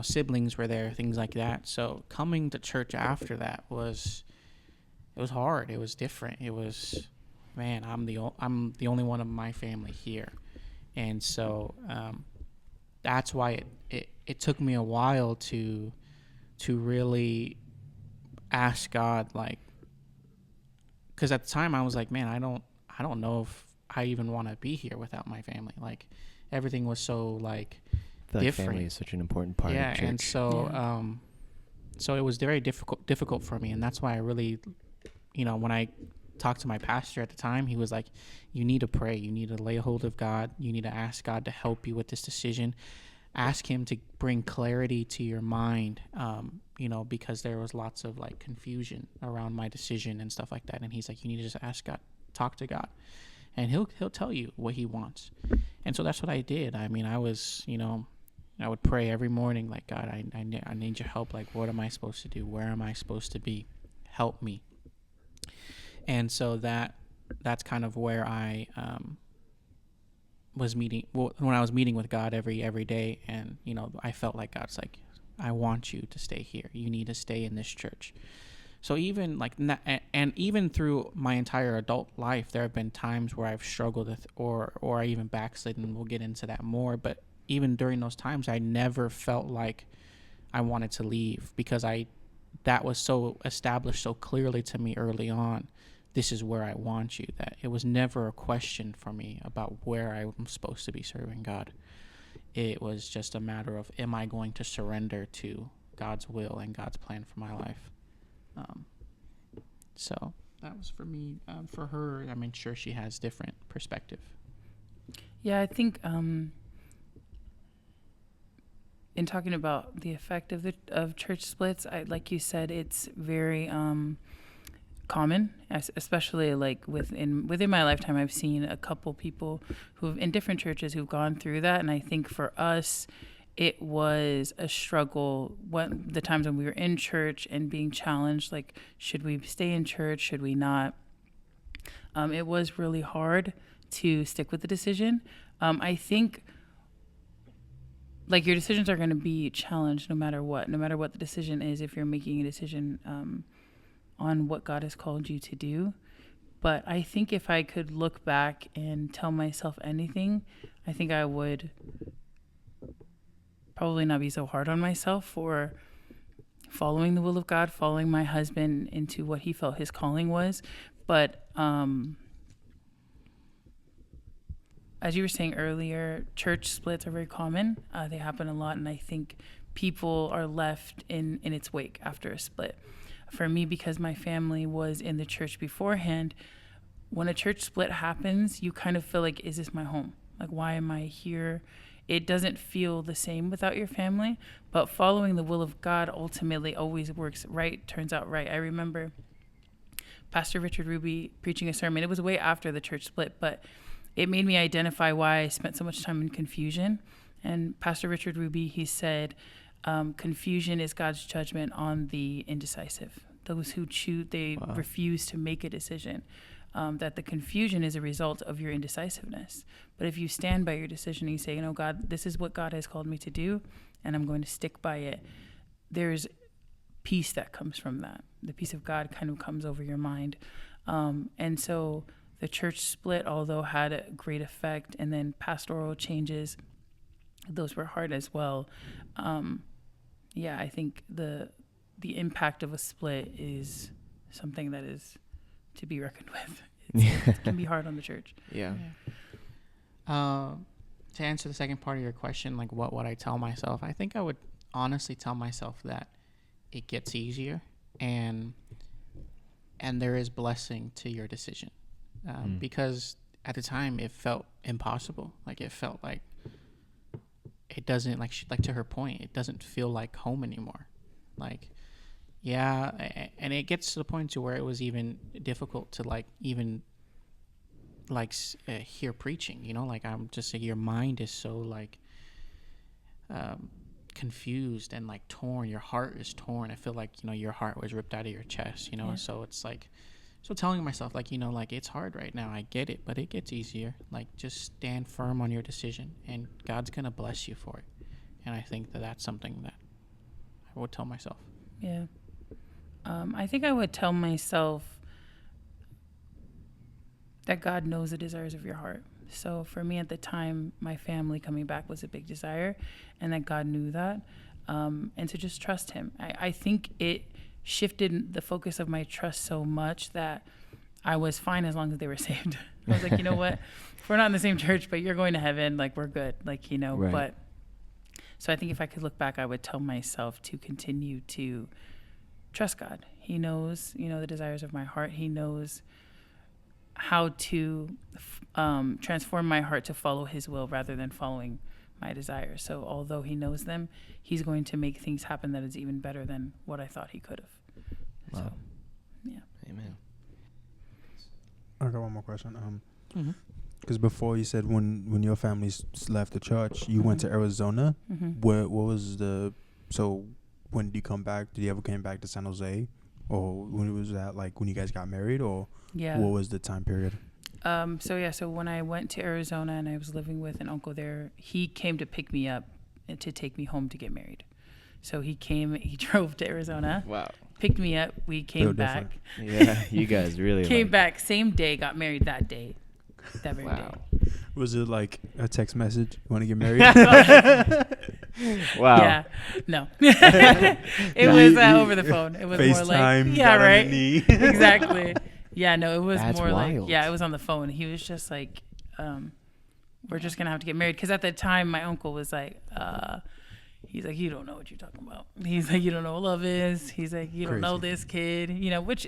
siblings were there, things like that. So coming to church after that was hard. It was different. It was, man, I'm the only one of my family here. And so that's why it took me a while to really ask God, like, because at the time I was like, man, I don't know if I even want to be here without my family. Like, everything was so like I feel like different. family is such an important part of church. And so so it was very difficult for me, and that's why I really, when I talked to my pastor at the time, he was like, you need to pray, you need to lay hold of God, you need to ask God to help you with this decision, ask him to bring clarity to your mind, because there was lots of like confusion around my decision and stuff like that. And he's like, you need to just ask God, talk to God, and he'll tell you what he wants. And so that's what I did. I mean, I was, I would pray every morning, like, God, I need your help. Like, what am I supposed to do? Where am I supposed to be? Help me. And so that's kind of where I was meeting, when I was meeting with God every day. And, I felt like God's like, I want you to stay here. You need to stay in this church. So even like, and even through my entire adult life, there have been times where I've struggled with, or I even backslid, and we'll get into that more. But even during those times, I never felt like I wanted to leave, because that was so established so clearly to me early on. This is where I want you, that it was never a question for me about where I'm supposed to be serving God. It was just a matter of, am I going to surrender to God's will and God's plan for my life? So that was for me. For her, I'm sure she has different perspective. Yeah, I think in talking about the effect of church splits, like you said, it's very common, especially like within my lifetime. I've seen a couple people who've in different churches who've gone through that, and I think for us, it was a struggle when the times when we were in church and being challenged, like, should we stay in church? Should we not? It was really hard to stick with the decision. I think, like, your decisions are going to be challenged no matter what the decision is, if you're making a decision on what God has called you to do. But I think if I could look back and tell myself anything, I think I would probably not be so hard on myself for following the will of God, following my husband into what he felt his calling was. But as you were saying earlier, church splits are very common. They happen a lot, and I think people are left in its wake after a split. For me, because my family was in the church beforehand, when a church split happens, you kind of feel like, is this my home? Like, why am I here? It doesn't feel the same without your family, but following the will of God ultimately always works right, turns out right. I remember Pastor Richard Ruby preaching a sermon. It was way after the church split, but it made me identify why I spent so much time in confusion. And Pastor Richard Ruby, he said, confusion is God's judgment on the indecisive. Those who choose, they refuse to make a decision. That the confusion is a result of your indecisiveness. But if you stand by your decision and you say, God, this is what God has called me to do, and I'm going to stick by it, there's peace that comes from that. The peace of God kind of comes over your mind. And so the church split, although had a great effect, and then pastoral changes, those were hard as well. I think the impact of a split is something that is to be reckoned with. It can be hard on the church. Yeah. To answer the second part of your question, like, what would I tell myself? I think I would honestly tell myself that it gets easier, and there is blessing to your decision, because at the time it felt impossible. Like, it felt like it doesn't, like to her point, it doesn't feel like home anymore. Like, Yeah, and it gets to the point to where it was even difficult to hear preaching. Like I'm just like, your mind is so like confused and like torn. Your heart is torn. I feel like your heart was ripped out of your chest. Yeah. So it's like, so telling myself like like it's hard right now. I get it, but it gets easier. Like just stand firm on your decision, and God's gonna bless you for it. And I think that that's something that I would tell myself. Yeah. I think I would tell myself that God knows the desires of your heart. So for me at the time, my family coming back was a big desire, and that God knew that. And to just trust him. I think it shifted the focus of my trust so much that I was fine as long as they were saved. I was like, you know what? If we're not in the same church, but you're going to heaven, like we're good. Like, Right. But so I think if I could look back, I would tell myself to continue to trust God. He knows, the desires of my heart. He knows how to transform my heart to follow his will rather than following my desires. So although he knows them, he's going to make things happen that is even better than what I thought he could have. Wow. So, yeah. Amen. I got one more question. Mm-hmm. Because before you said when your family left the church, you went to Arizona. Mm-hmm. What was so when did you come back? Did you ever came back to San Jose, or when was that, like when you guys got married, or Yeah. what was the time period? So when I went to Arizona and I was living with an uncle there, he came to pick me up and to take me home to get married. So he drove to Arizona, Wow. picked me up. We came Real back, Yeah, you guys really came back same day, got married that day, that very Wow. day. Was it like a text message? You want to get married? Wow. Yeah, no, it was over the phone. It was more like, FaceTime. yeah, got on right, the knee. exactly. Yeah, no, it was That's more wild. like, yeah, it was on the phone. He was just like, we're just gonna have to get married, because at the time my uncle was like, he's like, you don't know what you're talking about. He's like, you don't know what love is. He's like, you don't know Crazy. this kid, which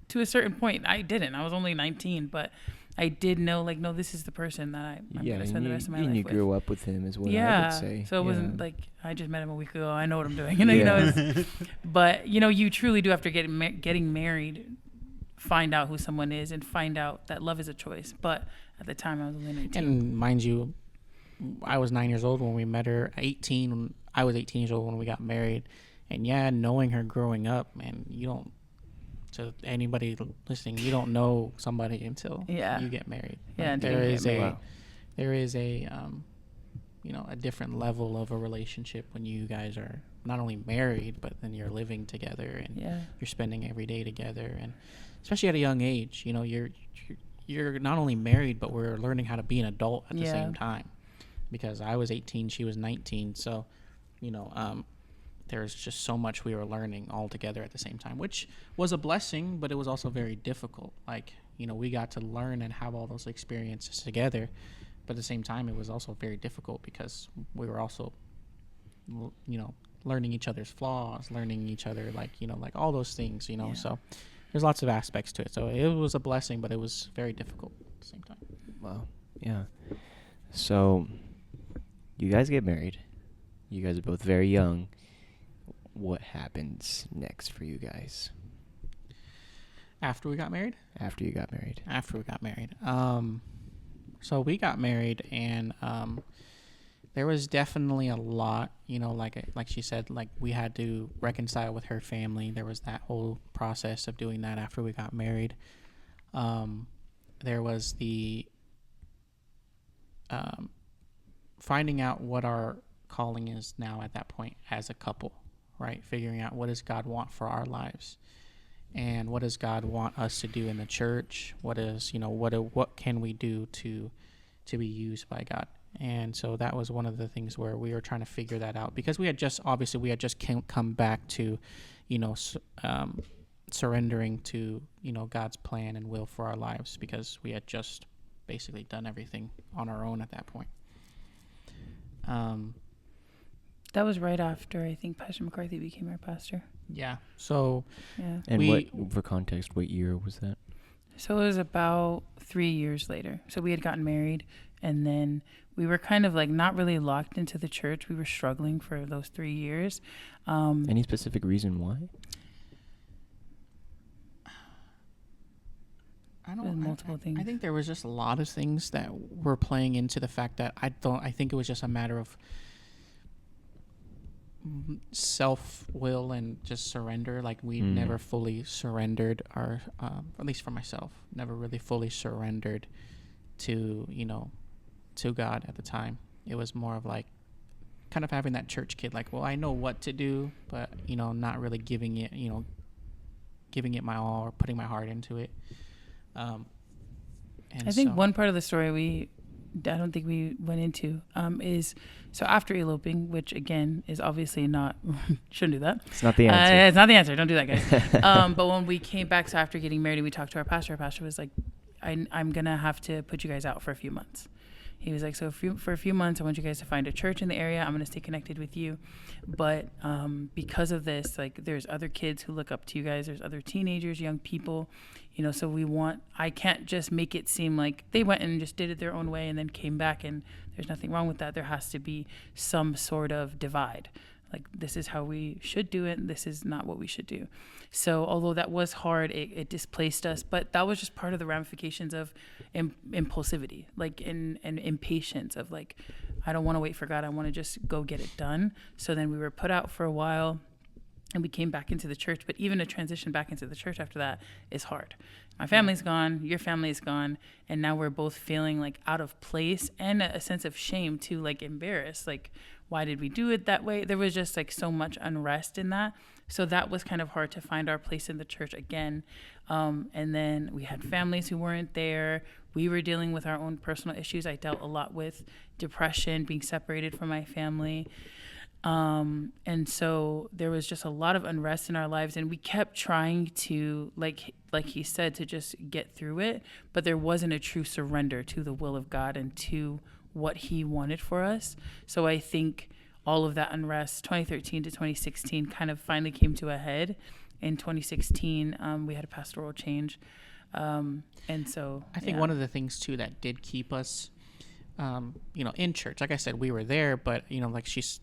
to a certain point I didn't. I was only 19, but I did know, like, no, this is the person that I'm gonna spend the rest of my life you with. grew up with him is what I Yeah, would say. so it Yeah. wasn't like I just met him a week ago. I know what I'm doing. Yeah. But you truly do, after getting married, find out who someone is and find out that love is a choice. But at the time, I was only 19. And mind you, I was 9 years old when we met her. 18. I was 18 years old when we got married. And yeah, knowing her growing up, man, you don't. To anybody listening, you don't know somebody until you get married. Yeah, Like, until there you is get a married. there is a a different level of a relationship when you guys are not only married, but then you're living together and you're spending every day together, and especially at a young age, you're not only married, but we're learning how to be an adult at the same time. Because I was 18, she was 19, so there's just so much we were learning all together at the same time, which was a blessing, but it was also very difficult. Like, we got to learn and have all those experiences together, but at the same time, it was also very difficult because we were also, learning each other's flaws, learning each other, like all those things, so there's lots of aspects to it. So it was a blessing, but it was very difficult at the same time. Wow. Yeah. So you guys get married. You guys are both very young. What happens next for you guys After we got married? after you got married? After we got married. So we got married, and there was definitely a lot, like she said, like we had to reconcile with her family. There was that whole process of doing that after we got married. There was the finding out what our calling is now at that point as a couple, right? Figuring out what does God want for our lives, and what does God want us to do in the church? What is, what can we do to be used by God? And so that was one of the things where we were trying to figure that out, because we had just come back to, surrendering to, God's plan and will for our lives, because we had just basically done everything on our own at that point. That was right after, I think, Pastor McCarthy became our pastor. Yeah. So Yeah. And for context, what year was that? So it was about 3 years later. So we had gotten married, and then we were kind of like not really locked into the church. We were struggling for those 3 years. Any specific reason why? multiple things. I think there was just a lot of things that were playing into the fact that I think it was just a matter of self-will and just surrender. Like we never fully surrendered our, at least for myself, never really fully surrendered to, to God at the time. It was more of like kind of having that church kid, like, well, I know what to do, but, not really giving it my all or putting my heart into it. And I think one part of the story I don't think we went into is, so after eloping, which again is obviously not, shouldn't do that. It's not the answer. It's not the answer. Don't do that, guys. But when we came back, so after getting married, we talked to our pastor was like, I'm going to have to put you guys out for a few months. He was like, so for a few months, I want you guys to find a church in the area. I'm going to stay connected with you. But because of this, like there's other kids who look up to you guys. There's other teenagers, young people, so I can't just make it seem like they went and just did it their own way and then came back, and there's nothing wrong with that. There has to be some sort of divide. Like, this is how we should do it, and this is not what we should do. So although that was hard, it displaced us, but that was just part of the ramifications of impulsivity, like and impatience of like, I don't want to wait for God. I want to just go get it done. So then we were put out for a while, and we came back into the church. But even a transition back into the church after that is hard. My family's gone, your family is gone, and now we're both feeling like out of place and a sense of shame too, like embarrassed, like, why did we do it that way? There was just like so much unrest in that. So that was kind of hard to find our place in the church again. And then we had families who weren't there. We were dealing with our own personal issues. I dealt a lot with depression, being separated from my family. And so there was just a lot of unrest in our lives, and we kept trying to, like he said, to just get through it. But there wasn't a true surrender to the will of God and to what he wanted for us. So I think all of that unrest, 2013 to 2016, kind of finally came to a head. In 2016, we had a pastoral change. And so I think one of the things too that did keep us, in church, like I said, we were there, but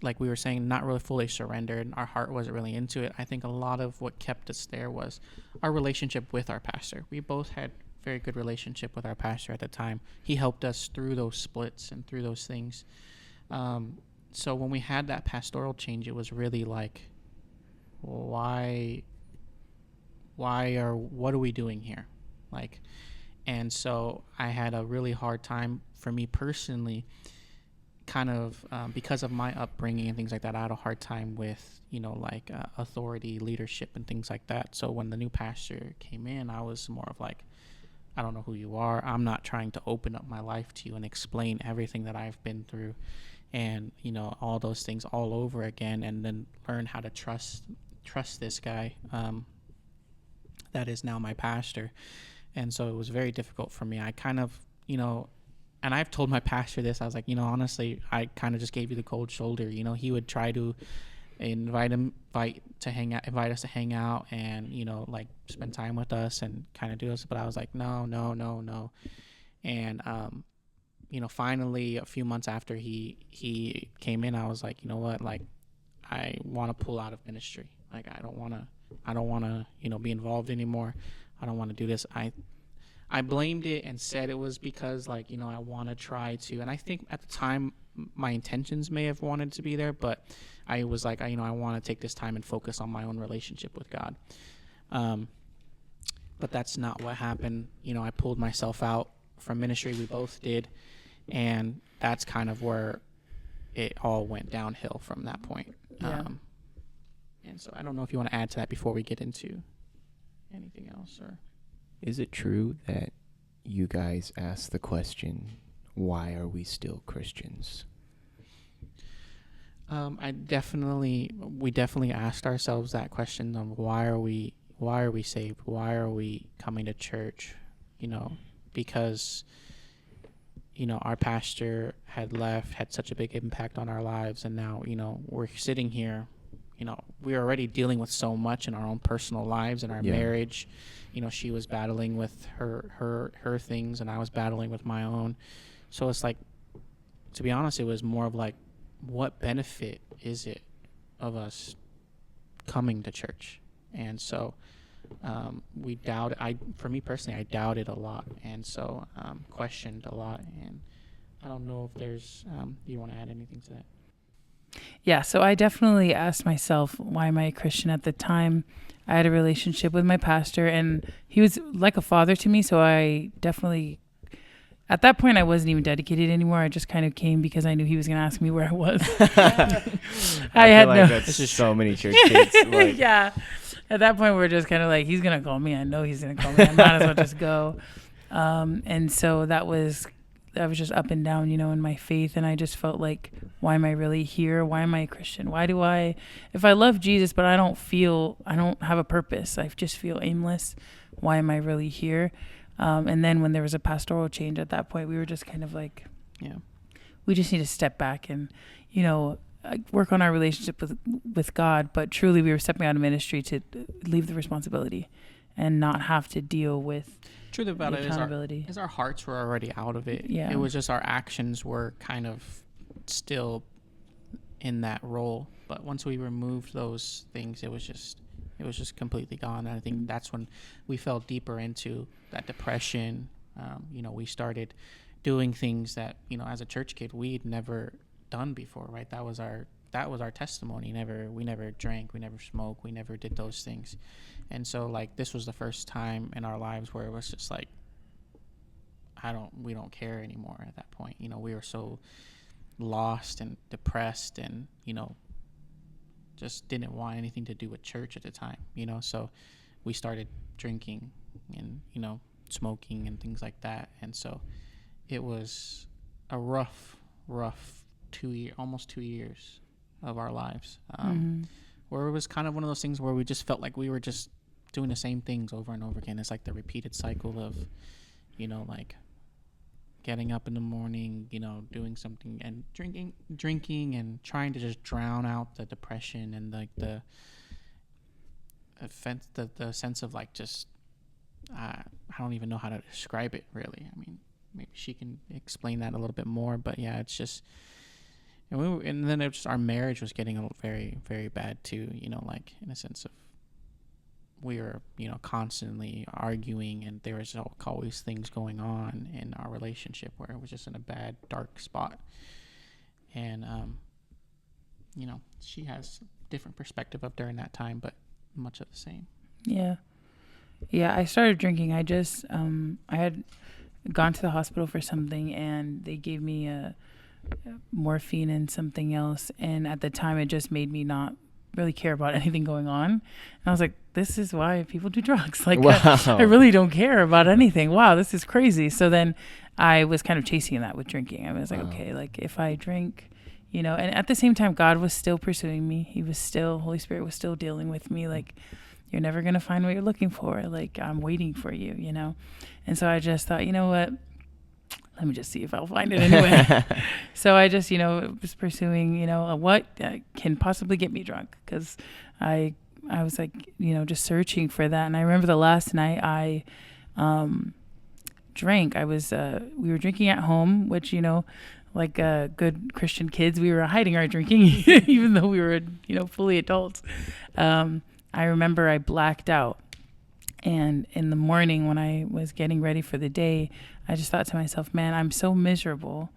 like we were saying, not really fully surrendered. Our heart wasn't really into it. I think a lot of what kept us there was our relationship with our pastor. We both had very good relationship with our pastor at the time. He helped us through those splits and through those things. So when we had that pastoral change, it was really like, what are we doing here? Like, and so I had a really hard time for me personally, kind of because of my upbringing and things like that. I had a hard time with, authority, leadership, and things like that. So when the new pastor came in, I was more of like, I don't know who you are. I'm not trying to open up my life to you and explain everything that I've been through and, all those things all over again, and then learn how to trust this guy that is now my pastor. And so it was very difficult for me. I kind of, and I've told my pastor this, I was like, honestly, I kind of just gave you the cold shoulder. He would try to invite us to hang out and, like spend time with us and kind of do this. But I was like, no. And, finally a few months after he came in, I was like, you know what, like, I want to pull out of ministry. Like, I don't want to, be involved anymore. I don't want to do this. I blamed it and said it was because, like, I want to try to, and I think at the time my intentions may have wanted to be there, but I was like, I want to take this time and focus on my own relationship with God. But that's not what happened. I pulled myself out from ministry. We both did. And that's kind of where it all went downhill from that point. Yeah. And so I don't know if you want to add to that before we get into anything else, or... Is it true that you guys asked the question, why are we still Christians? We definitely asked ourselves that question of why are we saved? Why are we coming to church? Because, our pastor had left, had such a big impact on our lives. And now, we're sitting here, we're already dealing with so much in our own personal lives and our marriage. She was battling with her things, and I was battling with my own. So it's like, to be honest, it was more of like, what benefit is it of us coming to church? And so we doubted. For me personally, I doubted a lot, and so questioned a lot. And I don't know if there's. Do you want to add anything to that? Yeah, so I definitely asked myself, why am I a Christian? At the time, I had a relationship with my pastor, and he was like a father to me. So I definitely, at that point, I wasn't even dedicated anymore. I just kind of came because I knew he was going to ask me where I was. I had feel no. like that's so many church kids. Like, Yeah. At that point, we're just kind of like, he's going to call me. I know he's going to call me. I might as well just go. And so that was just up and down, in my faith. And I just felt like, why am I really here? Why am I a Christian? If I love Jesus, but I don't have a purpose. I just feel aimless. Why am I really here? And then when there was a pastoral change at that point, we were just kind of like, Yeah. we just need to step back and, work on our relationship with God. But truly, we were stepping out of ministry to leave the responsibility and not have to deal with Truth about the it accountability. is our hearts were already out of it. Yeah. It was just our actions were kind of still in that role. But once we removed those things, it was just completely gone. And I think that's when we fell deeper into that depression. We started doing things that, as a church kid, we'd never done before, right? That was our testimony. We never drank, we never smoked, we never did those things. And so like this was the first time in our lives where it was just like we don't care anymore at that point. We were so lost and depressed and, just didn't want anything to do with church at the time, so we started drinking and, smoking and things like that. And so it was a rough almost 2 years of our lives, where it was kind of one of those things where we just felt like we were just doing the same things over and over again. It's like the repeated cycle of, like getting up in the morning, doing something and drinking and trying to just drown out the depression and like the sense of like just, I don't even know how to describe it really. I mean, maybe she can explain that a little bit more, but yeah, it's just, and then our marriage was getting very, very bad too, like in a sense of we were, constantly arguing and there was always things going on in our relationship where it was just in a bad, dark spot. And, she has a different perspective of during that time, but much of the same. Yeah. Yeah, I started drinking. I just, I had gone to the hospital for something and they gave me morphine and something else. And at the time, it just made me not really care about anything going on. And I was like, this is why people do drugs. Like, wow. I really don't care about anything. Wow, this is crazy. So then I was kind of chasing that with drinking. I was like, okay, like if I drink, and at the same time, God was still pursuing me. Holy Spirit was still dealing with me. Like, you're never going to find what you're looking for. Like, I'm waiting for you, And so I just thought, you know what? Let me just see if I'll find it anyway. So I just, was pursuing, what can possibly get me drunk. Because I was like, just searching for that. And I remember the last night I drank. We were drinking at home, which, like good Christian kids, we were hiding our drinking, even though we were, fully adults. I remember I blacked out. And in the morning when I was getting ready for the day, I just thought to myself, man, I'm so miserable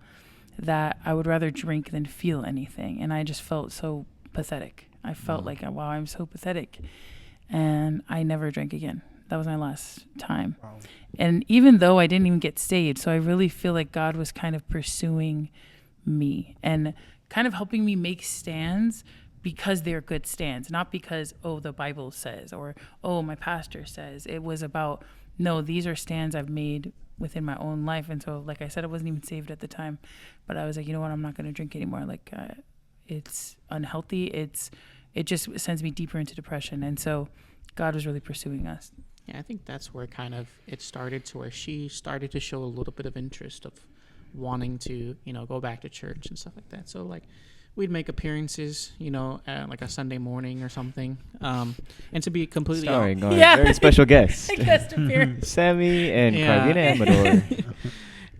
that I would rather drink than feel anything. And I just felt so pathetic. I felt like, wow, I'm so pathetic. And I never drank again. That was my last time. Wow. And even though I didn't even get saved, so I really feel like God was kind of pursuing me and kind of helping me make stands because they're good stands, not because, the Bible says, or, my pastor says. It was about, no, these are stands I've made within my own life. And so, like I said, I wasn't even saved at the time, but I was like, you know what, I'm not going to drink anymore. Like, it's unhealthy. It just sends me deeper into depression. And so God was really pursuing us. Yeah, I think that's where kind of it started, to where she started to show a little bit of interest of wanting to, go back to church and stuff like that. So like, we'd make appearances, like a Sunday morning or something. And to be completely very special guest. Guest appearance. Sammy and Karvina Amador.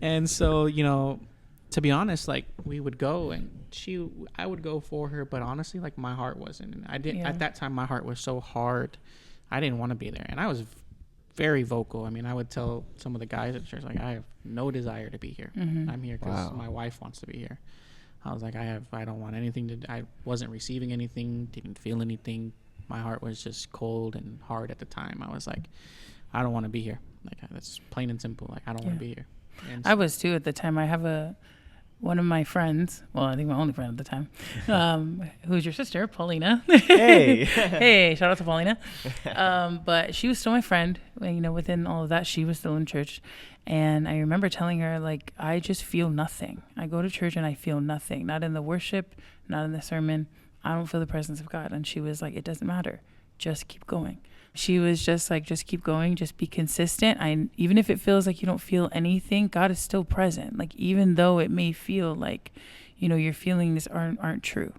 And so, to be honest, like we would go and I would go for her, but honestly, like my heart wasn't. And at that time, my heart was so hard I didn't want to be there. And I was very vocal. I mean, I would tell some of the guys at church, like, I have no desire to be here. I'm here because my wife wants to be here. I was like, I don't want anything to, I wasn't receiving anything, didn't feel anything. My heart was just cold and hard at the time. I was like, I don't want to be here. Like, that's plain and simple. Like, I don't want to be here. And I was too at the time. I have one of my friends, well, I think my only friend at the time, who's your sister, Paulina. Hey. Hey, shout out to Paulina. But she was still my friend. Within all of that, she was still in church. And I remember telling her, like, I just feel nothing. I go to church and I feel nothing. Not in the worship, not in the sermon. I don't feel the presence of God. And she was like, it doesn't matter. Just keep going. She was just like, just keep going. Just be consistent. Even if it feels like you don't feel anything, God is still present. Like, even though it may feel like, your feelings aren't true.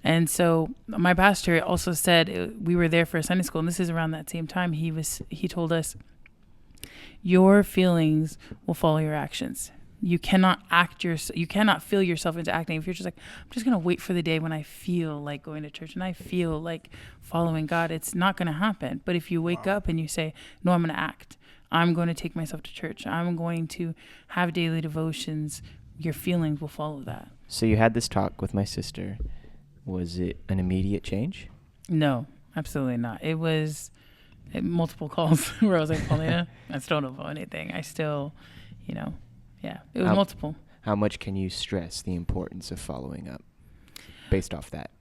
And so my pastor also said, we were there for a Sunday school, and this is around that same time. He told us, your feelings will follow your actions. You cannot you cannot feel yourself into acting. If you're just like, I'm just going to wait for the day when I feel like going to church and I feel like following God, it's not going to happen. But if you wake up and you say, no, I'm going to act. I'm going to take myself to church. I'm going to have daily devotions. Your feelings will follow that. So you had this talk with my sister. Was it an immediate change? No, absolutely not. It was multiple calls where I was like, Paulina, I still don't know anything. I still, yeah, it was multiple. How much can you stress the importance of following up based off that?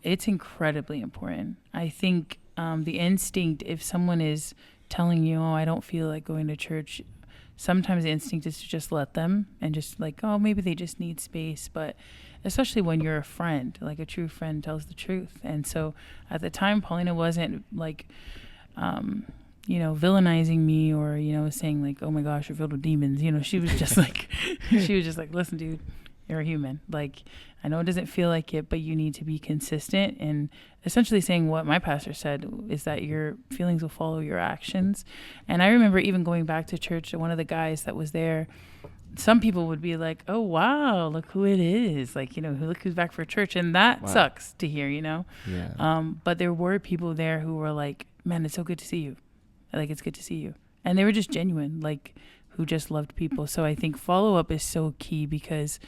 It's incredibly important. I think the instinct, if someone is telling you, oh, I don't feel like going to church, sometimes the instinct is to just let them and just like, oh, maybe they just need space. But especially when you're a friend, like a true friend tells the truth. And so at the time, Paulina wasn't like, villainizing me or, saying like, oh my gosh, you're filled with demons. She was just like, listen, dude, you're a human. Like, I know it doesn't feel like it, but you need to be consistent. And essentially saying what my pastor said is that your feelings will follow your actions. And I remember even going back to church, one of the guys that was there, some people would be like, oh, wow, look who it is. Like, look who's back for church. And that sucks to hear, Yeah. But there were people there who were like, man, it's so good to see you. Like, it's good to see you. And they were just genuine, like, who just loved people. So I think follow-up is so key because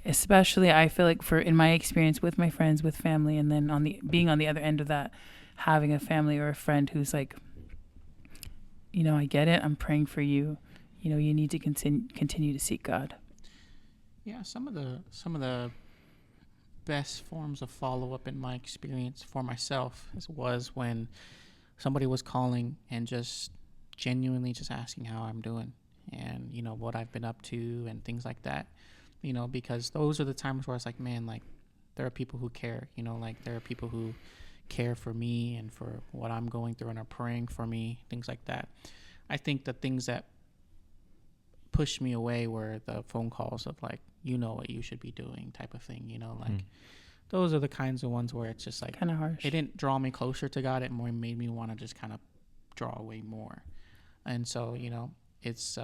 especially I feel like in my experience with my friends, with family, and then being on the other end of that, having a family or a friend who's like, I get it. I'm praying for you. You need to continue to seek God. Yeah, some of the best forms of follow-up in my experience for myself was when somebody was calling and just genuinely just asking how I'm doing and, what I've been up to and things like that, because those are the times where it's like, man, like, there are people who care, like, there are people who care for me and for what I'm going through and are praying for me, things like that. I think the things that pushed me away were the phone calls of like, what you should be doing type of thing, those are the kinds of ones where it's just like kind of harsh. It didn't draw me closer to God. It more made me want to just kind of draw away more. And so, it's,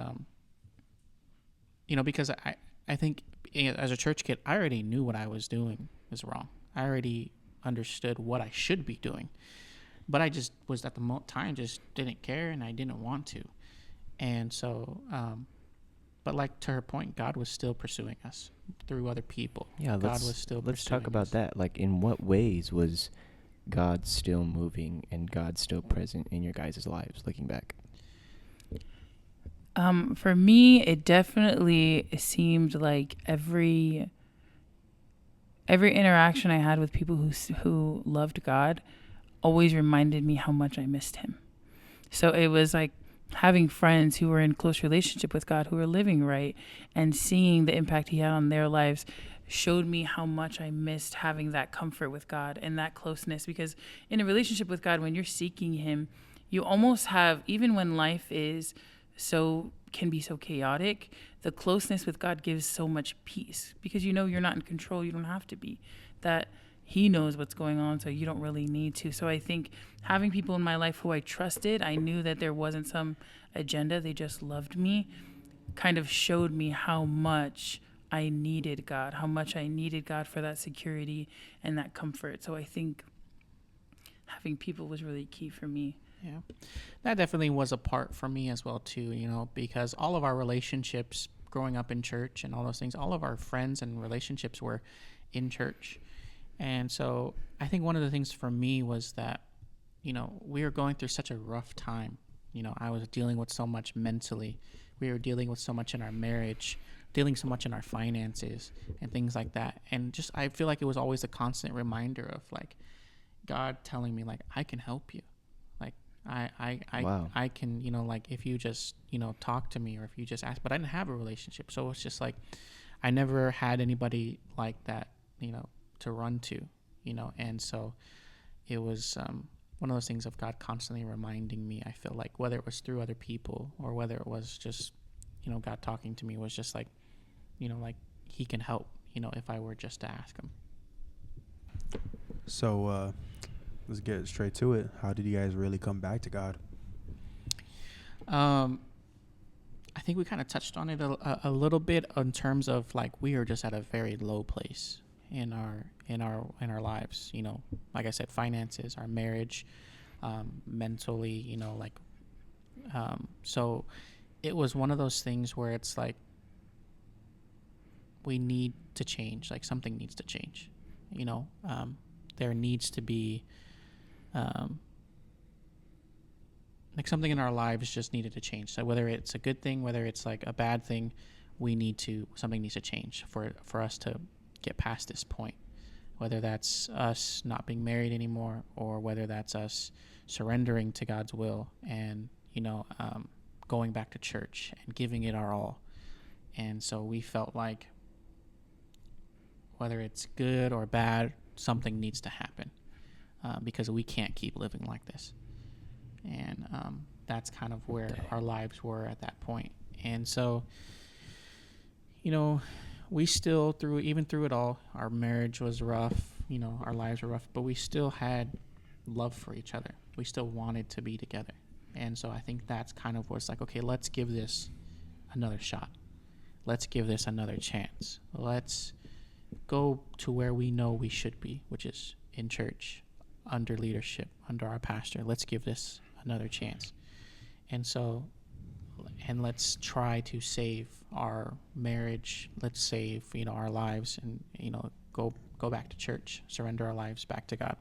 because I think as a church kid, I already knew what I was doing was wrong. I already understood what I should be doing, but I just was at the time just didn't care and I didn't want to. And so, but like to her point, God was still pursuing us through other people. Yeah, God was still let's pursuing talk about us. that. Like, in what ways was God still moving and God still present in your guys' lives, looking back? For me, it definitely seemed like every interaction I had with people who loved God always reminded me how much I missed him. So it was like having friends who were in close relationship with God, who were living right, and seeing the impact he had on their lives showed me how much I missed having that comfort with God and that closeness. Because in a relationship with God, when you're seeking him, you almost have, even when life can be so chaotic, the closeness with God gives so much peace because you're not in control. You don't have to be. That he knows what's going on, so you don't really need to. So I think having people in my life who I trusted, I knew that there wasn't some agenda, they just loved me, kind of showed me how much I needed God for that security and that comfort. So I think having people was really key for me. Yeah, that definitely was a part for me as well too, you know, because all of our relationships growing up in church and all those things, all of our friends and relationships were in church. And so I think one of the things for me was that, you know, we were going through such a rough time. You know, I was dealing with so much mentally. We were dealing with so much in our marriage, dealing so much in our finances and things like that. And just, I feel like it was always a constant reminder of like God telling me like, I can help you. Like Wow. I can, you know, like if you just, you know, talk to me or if you just ask, but I didn't have a relationship. So it's just like, I never had anybody like that, you know, to run to, you know. And so it was one of those things of God constantly reminding me, I feel like, whether it was through other people or whether it was just, you know, God talking to me, was just like, you know, like he can help, you know, if I were just to ask him. So let's get straight to it. How did you guys really come back to God? I think we kind of touched on it a little bit in terms of like we are just at a very low place in our lives, you know, like I said, finances, our marriage, mentally, you know, like so it was one of those things where it's like we need to change, like something needs to change, you know. There needs to be like something in our lives just needed to change. So whether it's a good thing, whether it's like a bad thing, something needs to change for us to get past this point. Whether that's us not being married anymore, or whether that's us surrendering to God's will and, you know, going back to church and giving it our all. And so we felt like whether it's good or bad, something needs to happen because we can't keep living like this. And that's kind of where our lives were at that point. And so, you know, we still, even through it all, our marriage was rough, you know, our lives were rough, but we still had love for each other. We still wanted to be together. And so I think that's kind of what's like, okay, let's give this another shot. Let's give this another chance. Let's go to where we know we should be, which is in church, under leadership, under our pastor. Let's give this another chance. And so, and let's try to save our marriage. Let's save, you know, our lives, and, you know, go back to church, surrender our lives back to God.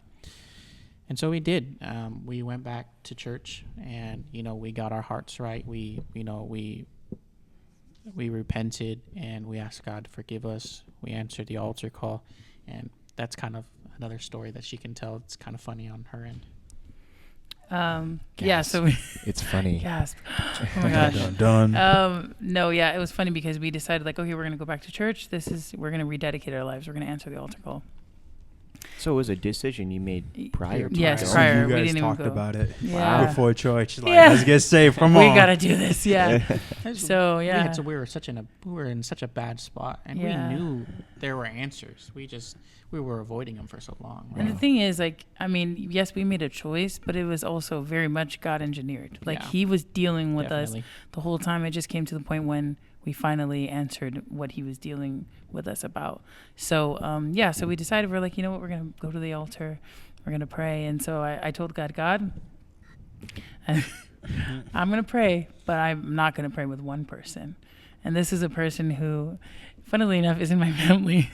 And so we did. We went back to church, and, you know, we got our hearts right. We repented, and we asked God to forgive us. We answered the altar call, and that's kind of another story that she can tell. It's kind of funny on her end. Yeah, so we It's funny. gasp. Oh my gosh. Done. No, yeah, it was funny because we decided like, okay, we're gonna go back to church. We're gonna rededicate our lives. We're gonna answer the altar call. So it was a decision you made prior to Yes, it. So prior. you We guys didn't even talked go. about it Yeah. before church. Like, Yeah. let's get saved. Come We on. gotta do this. Yeah. So we yeah. were in such a bad spot, and Yeah. we knew there were answers. We were avoiding them for so long. And the thing is, like, I mean, yes, we made a choice, but it was also very much God engineered. Like, Yeah. he was dealing with Definitely. us the whole time. It just came to the point when we finally answered what he was dealing with us about. So, yeah, so we decided, we're like, you know what, we're going to go to the altar. We're going to pray. And so I told God, I'm going to pray, but I'm not going to pray with one person. And this is a person who, funnily enough, is in my family.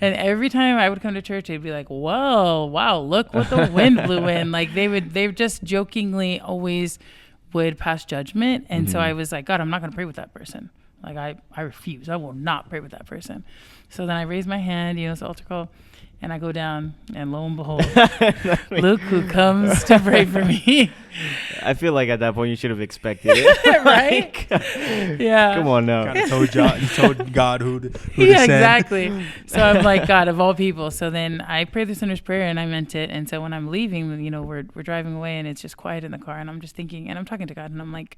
And every time I would come to church, they'd be like, whoa, wow, look what the wind blew in. Like they just jokingly always would pass judgment. And so I was like, God, I'm not going to pray with that person. Like I refuse. I will not pray with that person. So then I raised my hand, it's the altar call. And I go down, and lo and behold, look who comes to pray for me. I feel like at that point you should have expected it. Right? Yeah. Come on now. Kind of told God who to Yeah, send. exactly. So I'm like, God, of all people. So then I prayed the sinner's prayer, and I meant it. And so when I'm leaving, we're driving away, and it's just quiet in the car, and I'm just thinking, and I'm talking to God, and I'm like,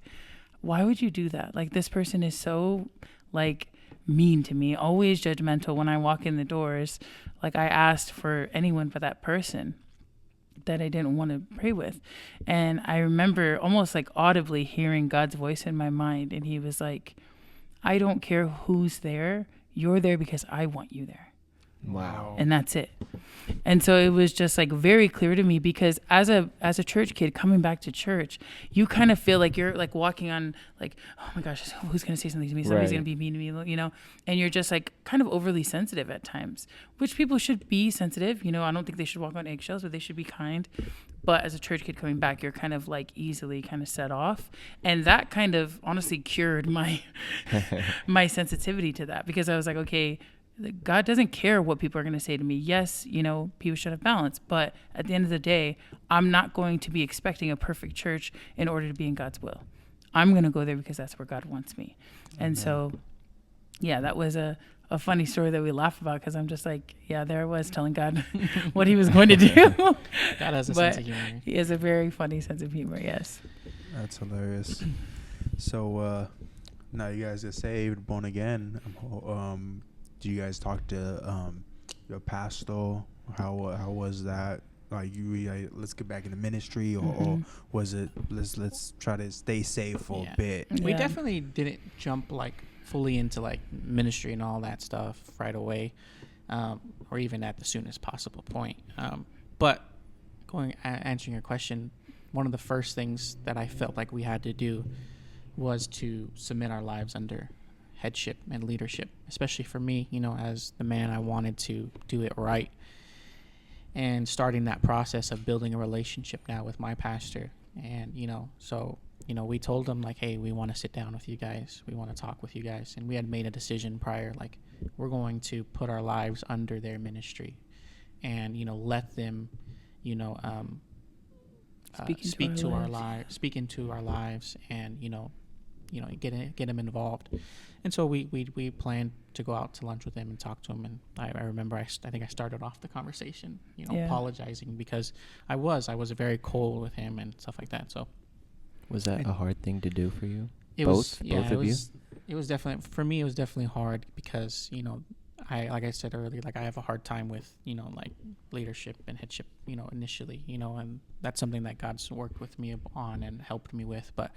why would you do that? Like, this person is so, like, mean to me, always judgmental when I walk in the doors. Like, I asked for anyone but that person that I didn't want to pray with. And I remember almost like audibly hearing God's voice in my mind. And he was like, I don't care who's there. You're there because I want you there. Wow. and that's it. And so it was just like very clear to me, because as a church kid coming back to church, you kind of feel like you're like walking on like, oh my gosh, who's going to say something to me? Somebody's Right. going to be mean to me, you know? And you're just like kind of overly sensitive at times, which people should be sensitive. You know, I don't think they should walk on eggshells, but they should be kind. But as a church kid coming back, you're kind of like easily kind of set off. And that kind of honestly cured my my sensitivity to that, because I was like, okay, God doesn't care what people are going to say to me. Yes, you know, people should have balance, but at the end of the day, I'm not going to be expecting a perfect church in order to be in God's will. I'm going to go there because that's where God wants me. And so, yeah, that was a funny story that we laugh about, because I'm just like, yeah, there I was telling God what he was going to do. God has a But sense of humor. he has a very funny sense of humor, yes. That's hilarious. So now you guys get saved, born again. Do you guys talk to your pastor? How was that? Like, let's get back into ministry, or was it let's try to stay safe for a bit? We Yeah. definitely didn't jump like fully into like ministry and all that stuff right away, or even at the soonest possible point. But answering your question, one of the first things that I felt like we had to do was to submit our lives under headship and leadership, especially for me, you know, as the man. I wanted to do it right, and starting that process of building a relationship now with my pastor. And, you know, so, you know, we told him like, hey, we want to sit down with you guys. We want to talk with you guys. And we had made a decision prior, like, we're going to put our lives under their ministry and, you know, let them, you know, speak into our lives and, you know, get them involved. And so we planned to go out to lunch with him and talk to him. And I remember I think I started off the conversation, you know, apologizing because I was very cold with him and stuff like that. So Was that a hard thing to do for you? Both of you? It was definitely, for me, it was definitely hard because, you know, like I said earlier, like I have a hard time with, you know, like leadership and headship, you know, initially, you know, and that's something that God's worked with me on and helped me with. But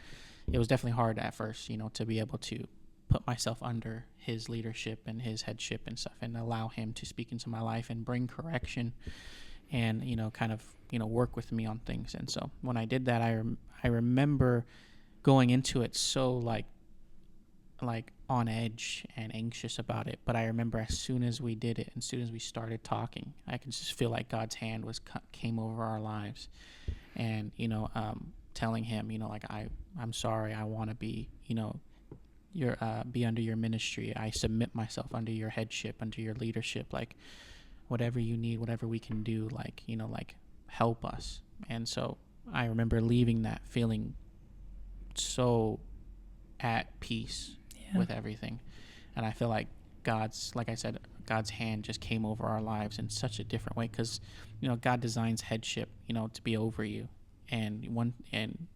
it was definitely hard at first, you know, to be able to put myself under his leadership and his headship and stuff and allow him to speak into my life and bring correction and, you know, kind of, you know, work with me on things. And so when I did that, I remember going into it so like on edge and anxious about it. But I remember as soon as we did it, as soon as we started talking, I could just feel like God's hand came over our lives. And, you know, telling him, you know, like, I'm sorry, I want to be, you know, be under your ministry. I submit myself under your headship, under your leadership, like whatever you need, whatever we can do, like, you know, like help us. And so I remember leaving that feeling so at peace with everything. And I feel like like I said, God's hand just came over our lives in such a different way, because, you know, God designs headship, you know, to be over you. And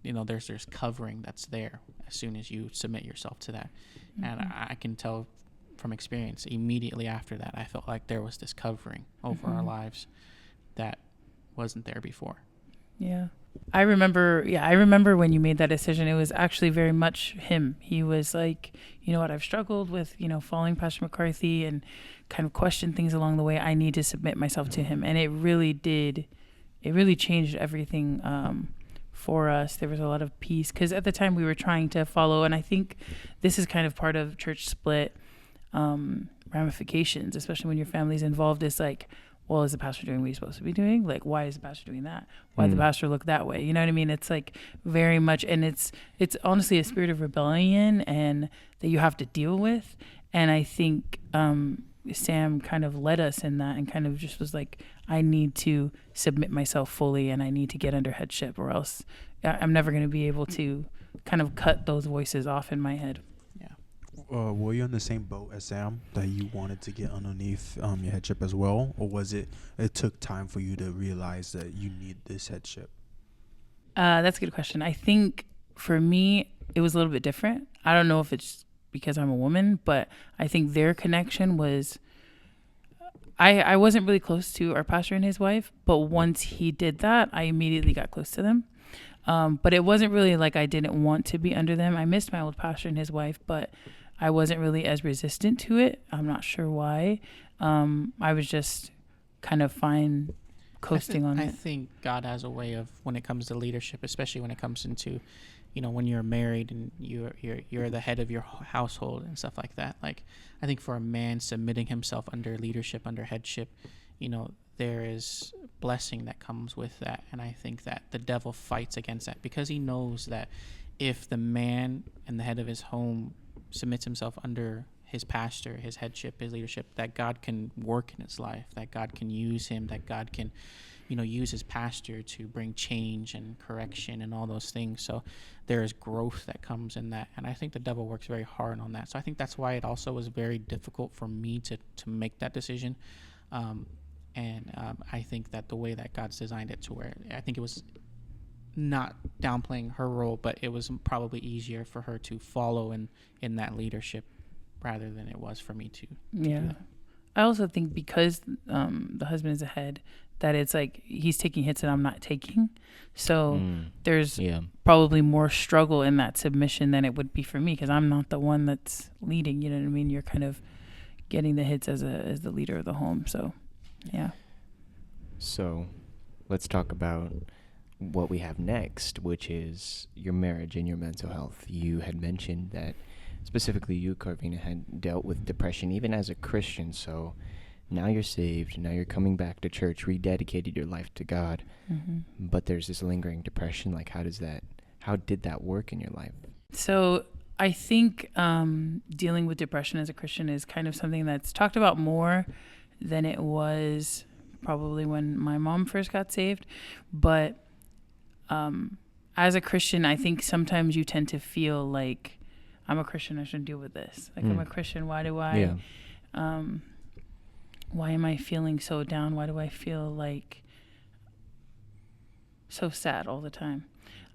you know, there's covering that's there as soon as you submit yourself to that. And I can tell from experience, immediately after that, I felt like there was this covering over our lives that wasn't there before. Yeah. I remember when you made that decision, it was actually very much him. He was like, you know what, I've struggled with, you know, following Pastor McCarthy and kind of questioned things along the way. I need to submit myself to him. And it really changed everything for us. There was a lot of peace, because at the time we were trying to follow, and I think this is kind of part of church split ramifications, especially when your family's involved. It's like, well, is the pastor doing what he's supposed to be doing? Like, why is the pastor doing that? Why did the pastor look that way? You know what I mean? It's like very much, and it's honestly a spirit of rebellion and that you have to deal with. And I think Sam kind of led us in that and kind of just was like, I need to submit myself fully and I need to get under headship, or else I'm never going to be able to kind of cut those voices off in my head. Were you on the same boat as Sam, that you wanted to get underneath your headship as well? Or was it took time for you to realize that you need this headship? That's a good question. I think for me, it was a little bit different. I don't know if it's because I'm a woman, but I think their connection was, I wasn't really close to our pastor and his wife, but once he did that, I immediately got close to them. But it wasn't really like I didn't want to be under them. I missed my old pastor and his wife, but I wasn't really as resistant to it. I'm not sure why. I was just kind of fine coasting on I it. think God has a way of, when it comes to leadership, especially when it comes into, when you're married and you're the head of your household and stuff like that. Like, I think for a man submitting himself under leadership, under headship, there is blessing that comes with that. And I think that the devil fights against that, because he knows that if the man and the head of his home submits himself under his pastor, his headship, his leadership, that God can work in his life, that God can use him, that God can, use his pastor to bring change and correction and all those things. So there is growth that comes in that. And I think the devil works very hard on that. So I think that's why it also was very difficult for me to make that decision. I think that the way that God's designed it to where, I think it was not downplaying her role, but it was probably easier for her to follow in that leadership rather than it was for me to Yeah. do that. I also think because the husband is ahead, that it's like he's taking hits that I'm not taking. So there's probably more struggle in that submission than it would be for me, because I'm not the one that's leading. You know what I mean? You're kind of getting the hits as the leader of the home. So, yeah. So let's talk about what we have next, which is your marriage and your mental health. You had mentioned that specifically you, Karvina, had dealt with depression even as a Christian. So now you're saved. Now you're coming back to church, rededicated your life to God. Mm-hmm. But there's this lingering depression. Like, how did that work in your life? So I think dealing with depression as a Christian is kind of something that's talked about more than it was probably when my mom first got saved. But as a Christian, I think sometimes you tend to feel like, I'm a Christian, I shouldn't deal with this. Like, I'm a Christian, why am I feeling so down? Why do I feel like so sad all the time?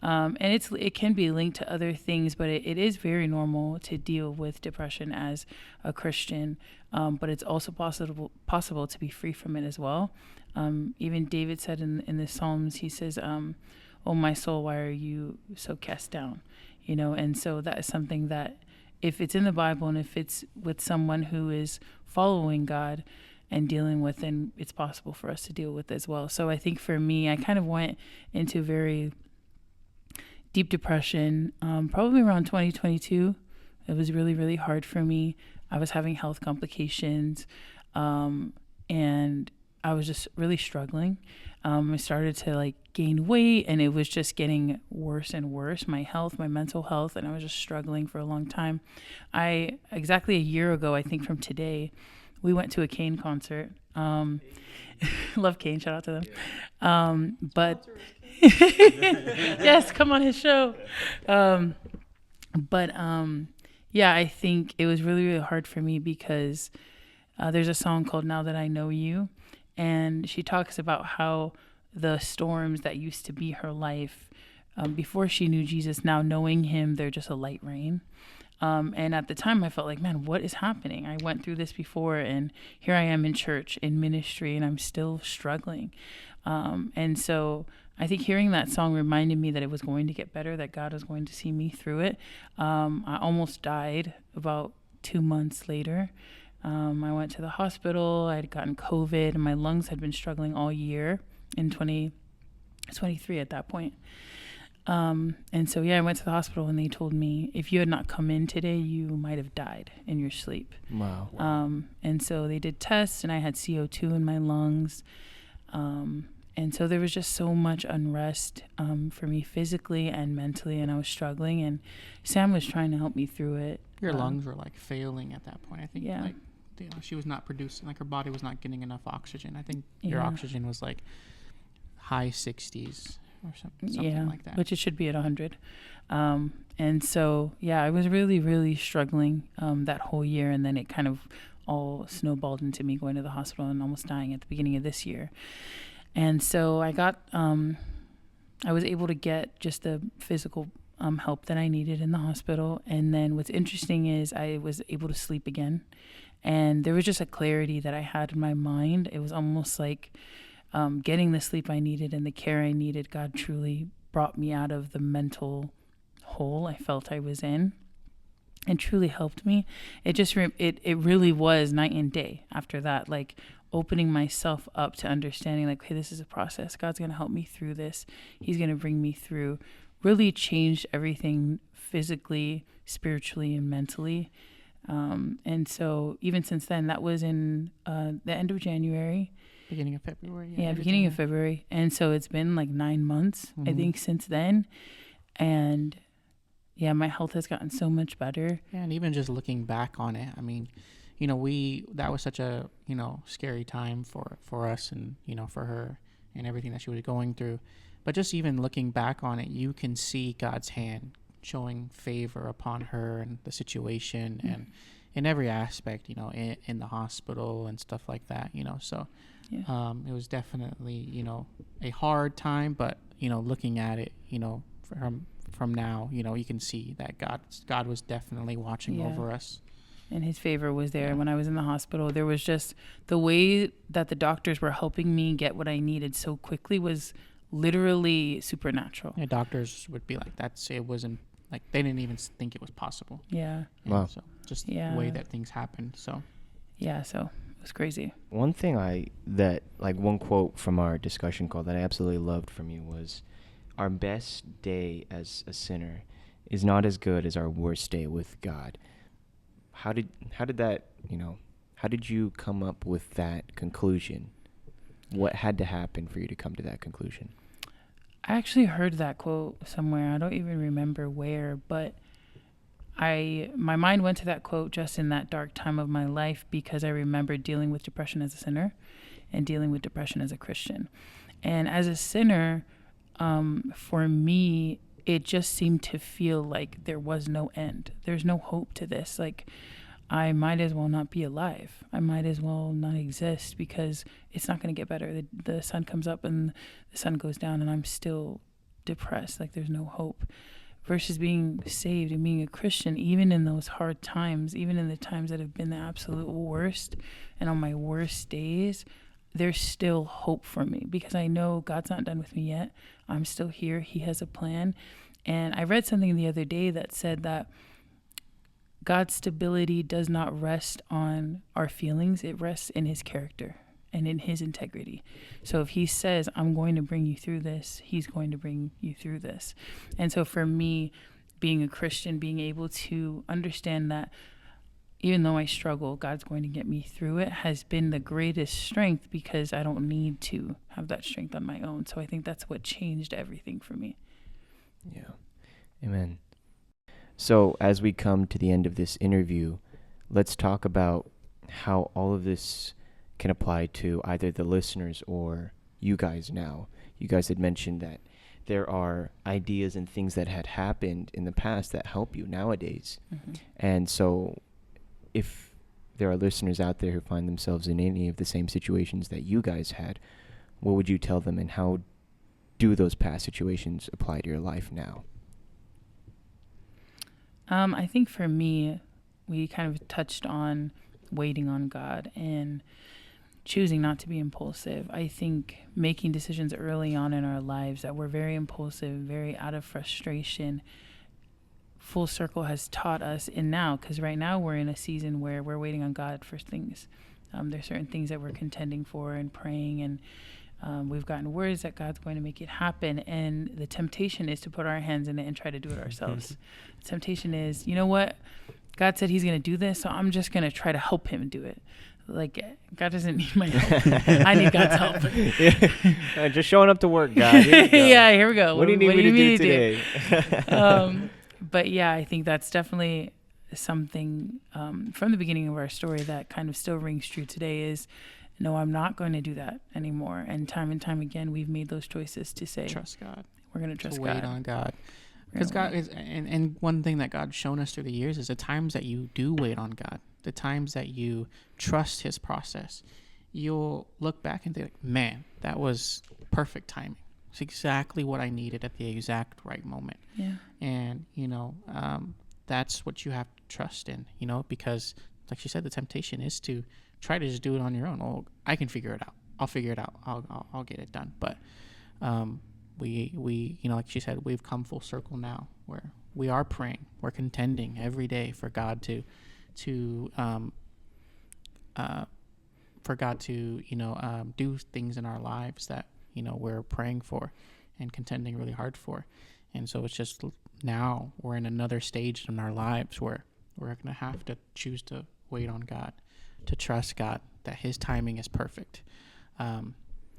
And it can be linked to other things, but it is very normal to deal with depression as a Christian. But it's also possible to be free from it as well. Even David said in the Psalms, he says, "Oh, my soul, why are you so cast down?" And so that is something that, if it's in the Bible and if it's with someone who is following God and dealing with, then it's possible for us to deal with as well. So I think for me, I kind of went into very deep depression, probably around 2022. It was really, really hard for me. I was having health complications, and I was just really struggling. I started to gain weight, and it was just getting worse and worse, my health, my mental health, and I was just struggling for a long time. Exactly a year ago, I think from today, we went to a Kane concert. Love Kane, shout out to them. But yes, come on his show. Yeah, I think it was really, really hard for me because there's a song called Now That I Know You, and she talks about how the storms that used to be her life before she knew Jesus, now knowing him, they're just a light rain. And at the time I felt like, man, what is happening? I went through this before, and here I am in church, in ministry, and I'm still struggling. And so I think hearing that song reminded me that it was going to get better, that God was going to see me through it. I almost died about 2 months later. I went to the hospital. I had gotten COVID, and my lungs had been struggling all year in 2023 at that point. And so, I went to the hospital, and they told me, if you had not come in today, you might have died in your sleep. Wow. And so they did tests, and I had CO2 in my lungs. And so there was just so much unrest for me physically and mentally, and I was struggling, and Sam was trying to help me through it. Your lungs were failing at that point. I think Yeah. she was not producing, her body was not getting enough oxygen. I think your oxygen was high 60s or something like that. Which it should be at 100. And so, I was really, really struggling that whole year, and then it kind of all snowballed into me going to the hospital and almost dying at the beginning of this year. And so I was able to get just the physical help that I needed in the hospital. And then what's interesting is I was able to sleep again. And there was just a clarity that I had in my mind. It was almost like getting the sleep I needed and the care I needed. God truly brought me out of the mental hole I felt I was in. and truly helped me. It just it really was night and day after that, like opening myself up to understanding, like, hey, this is a process. God's going to help me through this. He's going to bring me through. Really changed everything physically, spiritually, and mentally. And so even since then, that was in the end of January. Beginning of February. Yeah, beginning of February. And so it's been like 9 months, I think, since then. And yeah, my health has gotten so much better. Yeah, and even just looking back on it, I mean, you know, that was such a, you know, scary time for us and, you know, for her and everything that she was going through. But just even looking back on it, you can see God's hand showing favor upon her and the situation and in every aspect, you know, in the hospital and stuff like that, you know. So it was definitely, you know, a hard time, but, you know, looking at it, you know, from now, you know, you can see that God was definitely watching over us. And his favor was there. When I was in the hospital, there was just the way that the doctors were helping me get what I needed so quickly was literally supernatural. Yeah, doctors would be like, it wasn't, like, they didn't even think it was possible. Yeah. And wow. So just the way that things happened. So yeah, so it was crazy. One thing one quote from our discussion call that I absolutely loved from you was, our best day as a sinner is not as good as our worst day with God. How did that, you know, how did you come up with that conclusion? What had to happen for you to come to that conclusion? I actually heard that quote somewhere. I don't even remember where, but my mind went to that quote just in that dark time of my life because I remember dealing with depression as a sinner and dealing with depression as a Christian. And as a sinner, for me, it just seemed to feel like there was no end. There's no hope to this. Like, I might as well not be alive. I might as well not exist because it's not going to get better. The sun comes up and the sun goes down and I'm still depressed. Like, there's no hope. Versus being saved and being a Christian, even in those hard times, even in the times that have been the absolute worst and on my worst days, there's still hope for me because I know God's not done with me yet. I'm still here. He has a plan. And I read something the other day that said that God's stability does not rest on our feelings. It rests in his character and in his integrity. So if he says, I'm going to bring you through this, he's going to bring you through this. And so for me, being a Christian, being able to understand that even though I struggle, God's going to get me through it has been the greatest strength because I don't need to have that strength on my own. So I think that's what changed everything for me. Yeah. Amen. So as we come to the end of this interview, let's talk about how all of this can apply to either the listeners or you guys now. You guys had mentioned that there are ideas and things that had happened in the past that help you nowadays. Mm-hmm. And so if there are listeners out there who find themselves in any of the same situations that you guys had, what would you tell them and how do those past situations apply to your life now? I think for me, we kind of touched on waiting on God and choosing not to be impulsive. I think making decisions early on in our lives that were very impulsive, very out of frustration, Full Circle has taught us, and now, because right now we're in a season where we're waiting on God for things. There's certain things that we're contending for and praying, and we've gotten words that God's going to make it happen. And the temptation is to put our hands in it and try to do it ourselves. The temptation is, you know what? God said he's going to do this, so I'm just going to try to help him do it. Like, God doesn't need my help. I need God's help. Just showing up to work, God. Here yeah, here we go. What do you need me to do today? But yeah, I think that's definitely something from the beginning of our story that kind of still rings true today is, no, I'm not going to do that anymore. And time again, we've made those choices to say, trust God. We're going to trust God. Wait on God. Because God is, and one thing that God's shown us through the years is the times that you do wait on God, the times that you trust his process, you'll look back and think, man, that was perfect timing. It's exactly what I needed at the exact right moment. Yeah. And, that's what you have to trust in, because like she said, the temptation is to try to just do it on your own. Oh, I can figure it out. I'll figure it out. I'll get it done. But, we like she said, we've come full circle now where we are praying, we're contending every day for God to do things in our lives that we're praying for and contending really hard for. And so it's just now we're in another stage in our lives where we're gonna have to choose to wait on God, to trust God that His timing is perfect,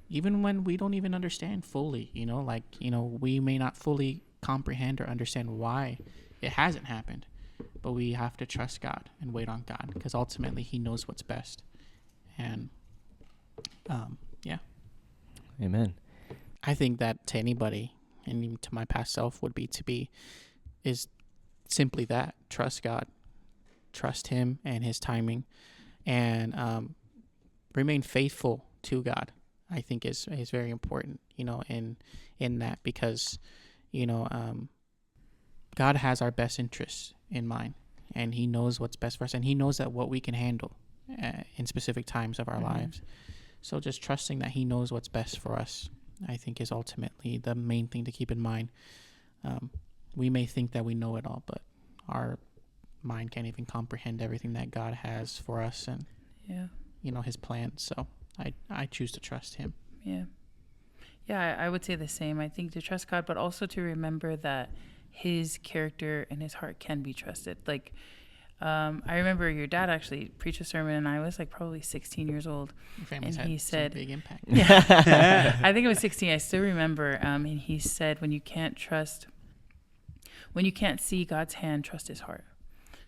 even when we don't even understand fully. We may not fully comprehend or understand why it hasn't happened, but we have to trust God and wait on God, because ultimately He knows what's best. And Amen. I think that to anybody, and even to my past self, is simply that: trust God, trust Him and His timing, and remain faithful to God. I think is very important, in that, because God has our best interests in mind, and He knows what's best for us, and He knows that what we can handle in specific times of our lives. So just trusting that He knows what's best for us, I think, is ultimately the main thing to keep in mind. We may think that we know it all, but our mind can't even comprehend everything that God has for us, and His plans. So I choose to trust Him. Yeah, I would say the same. I think to trust God, but also to remember that His character and His heart can be trusted. Like, I remember your dad actually preached a sermon, and I was like probably 16 years old. Your family's and he had said, some big impact. Yeah, I think it was 16. I still remember. And he said, when you can't see God's hand, trust His heart.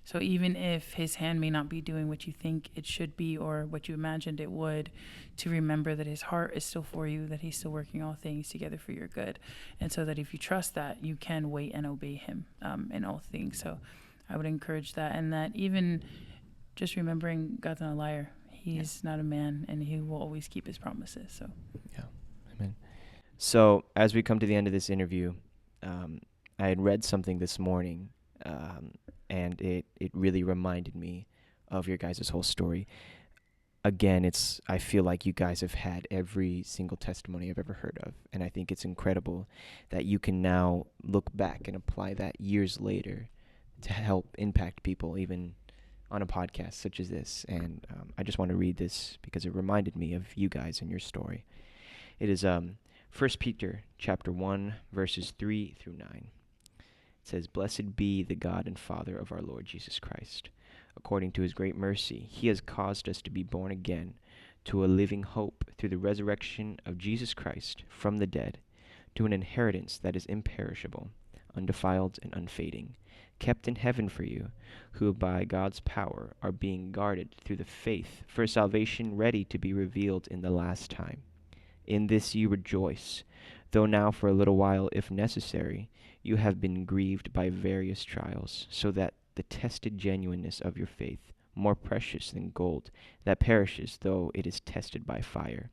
So even if His hand may not be doing what you think it should be or what you imagined it would, to remember that His heart is still for you, that He's still working all things together for your good. And so that if you trust that, you can wait and obey Him in all things. So I would encourage that, and that even just remembering God's not a liar. He's not a man, and He will always keep His promises. So Amen. So as we come to the end of this interview, I had read something this morning, and it really reminded me of your guys' whole story. Again, I feel like you guys have had every single testimony I've ever heard of, and I think it's incredible that you can now look back and apply that years later to help impact people, even on a podcast such as this. And I just want to read this because it reminded me of you guys and your story. It is 1 Peter chapter 1, verses 3 through 9. It says, "Blessed be the God and Father of our Lord Jesus Christ. According to His great mercy, He has caused us to be born again to a living hope through the resurrection of Jesus Christ from the dead, to an inheritance that is imperishable, undefiled and unfading, kept in heaven for you, who by God's power are being guarded through the faith for salvation ready to be revealed in the last time. In this you rejoice, though now for a little while, if necessary, you have been grieved by various trials, so that the tested genuineness of your faith, more precious than gold that perishes though it is tested by fire,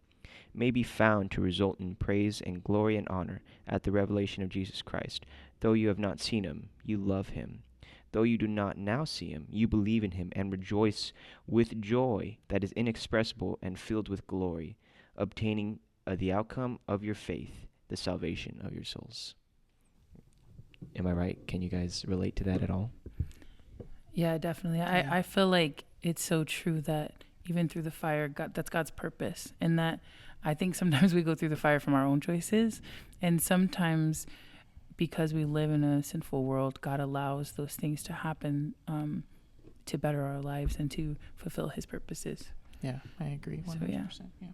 may be found to result in praise and glory and honor at the revelation of Jesus Christ. Though you have not seen Him, you love Him. Though you do not now see Him, you believe in Him and rejoice with joy that is inexpressible and filled with glory, obtaining the outcome of your faith, the salvation of your souls." Am I right? Can you guys relate to that at all? yeah, definitely. I feel like it's so true that even through the fire, that's God's purpose, and that I think sometimes we go through the fire from our own choices, and sometimes because we live in a sinful world, God allows those things to happen to better our lives and to fulfill His purposes. Yeah, I agree 100%. So, yeah.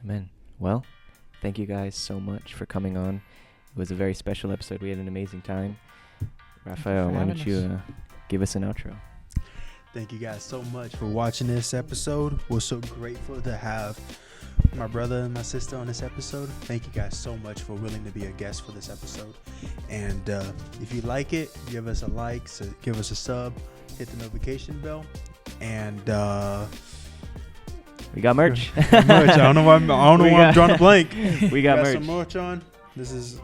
Amen. Well, thank you guys so much for coming on. It was a very special episode. We had an amazing time. Raphael, why don't you give us an outro? Thank you guys so much for watching this episode. We're so grateful to have my brother and my sister on this episode. Thank you guys so much for willing to be a guest for this episode. And if you like it, give us a like, give us a sub, hit the notification bell, and we got merch. merch. I don't know why I'm drawing a blank. We got merch. Some merch on. This is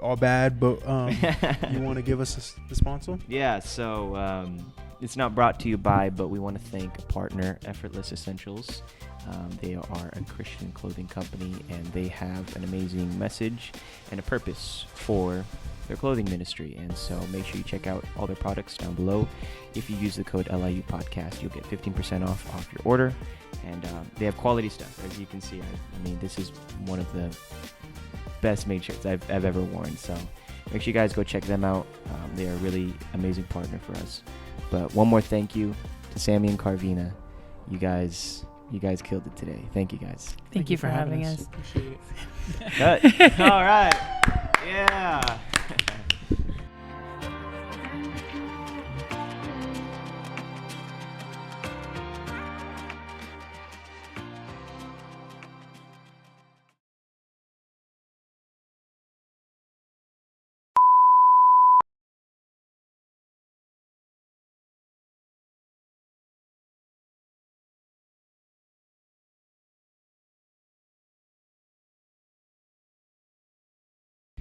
all bad, but you want to give us the sponsor? Yeah, so it's not brought to you by, but we want to thank partner Effortless Essentials. They are a Christian clothing company, and they have an amazing message and a purpose for their clothing ministry. And so make sure you check out all their products down below. If you use the code LIU podcast, you'll get 15% off your order. And they have quality stuff, as you can see. I mean, this is one of the best made shirts I've ever worn. So make sure you guys go check them out. They are a really amazing partner for us. But one more thank you to Sammy and Karvina. You guys killed it today. Thank you guys. Thank you for having us. Appreciate it. Cut. All right. Yeah.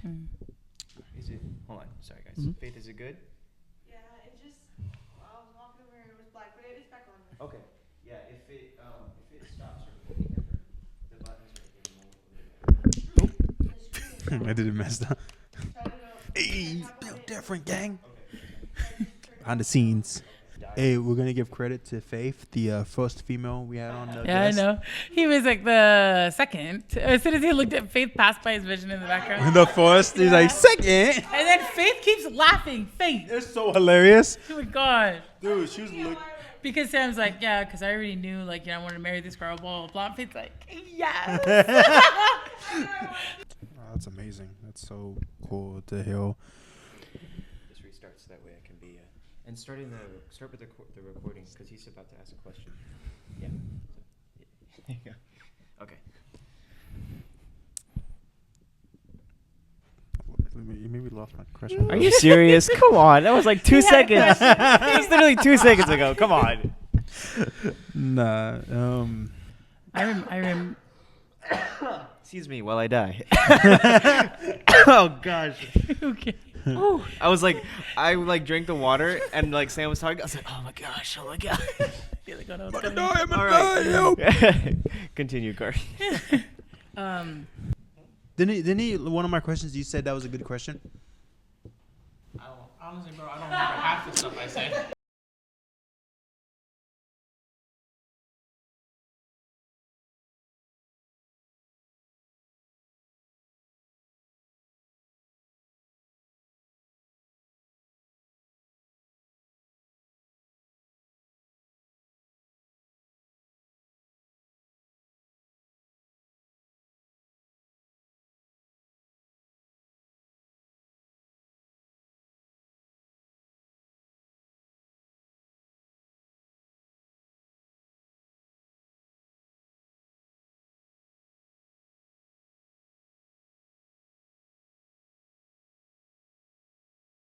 Mm. Is it? Hold on. Sorry, guys. Mhm. Faith, is it good? Yeah, it just, I was walking over and it was black, but it is back on. Okay. Yeah. If it stops recording, the button's right there. I did it messed up. Try to go. Hey, built different, gang. Behind the scenes. Hey, we're gonna give credit to Faith, the first female we had on the Yeah, guest. I know. He was like the second. As soon as he looked at Faith, passed by his vision in the background. The first, he's like, second. And then Faith keeps laughing. Faith. It's so hilarious. Oh my God. Dude, she was looking. Because Sam's like, yeah, because I already knew, like, I wanted to marry this girl, blah, blah, blah. Faith's like, yes. That's amazing. That's so cool to hear. This restarts that way. I can be. And start with the recording because he's about to ask a question. Yeah. Yeah. Okay. You maybe lost my question. Are you serious? Come on. That was like 2 seconds. That was literally 2 seconds ago. Come on. Nah. Excuse me while I die. Oh gosh. Okay. I was like, I drank the water and like Sam was talking. I was like, oh my gosh. You're like, oh, no, it's coming. All right. Continue, Cardi. Didn't he? One of my questions. You said that was a good question. Honestly, bro, I don't remember half the stuff I said.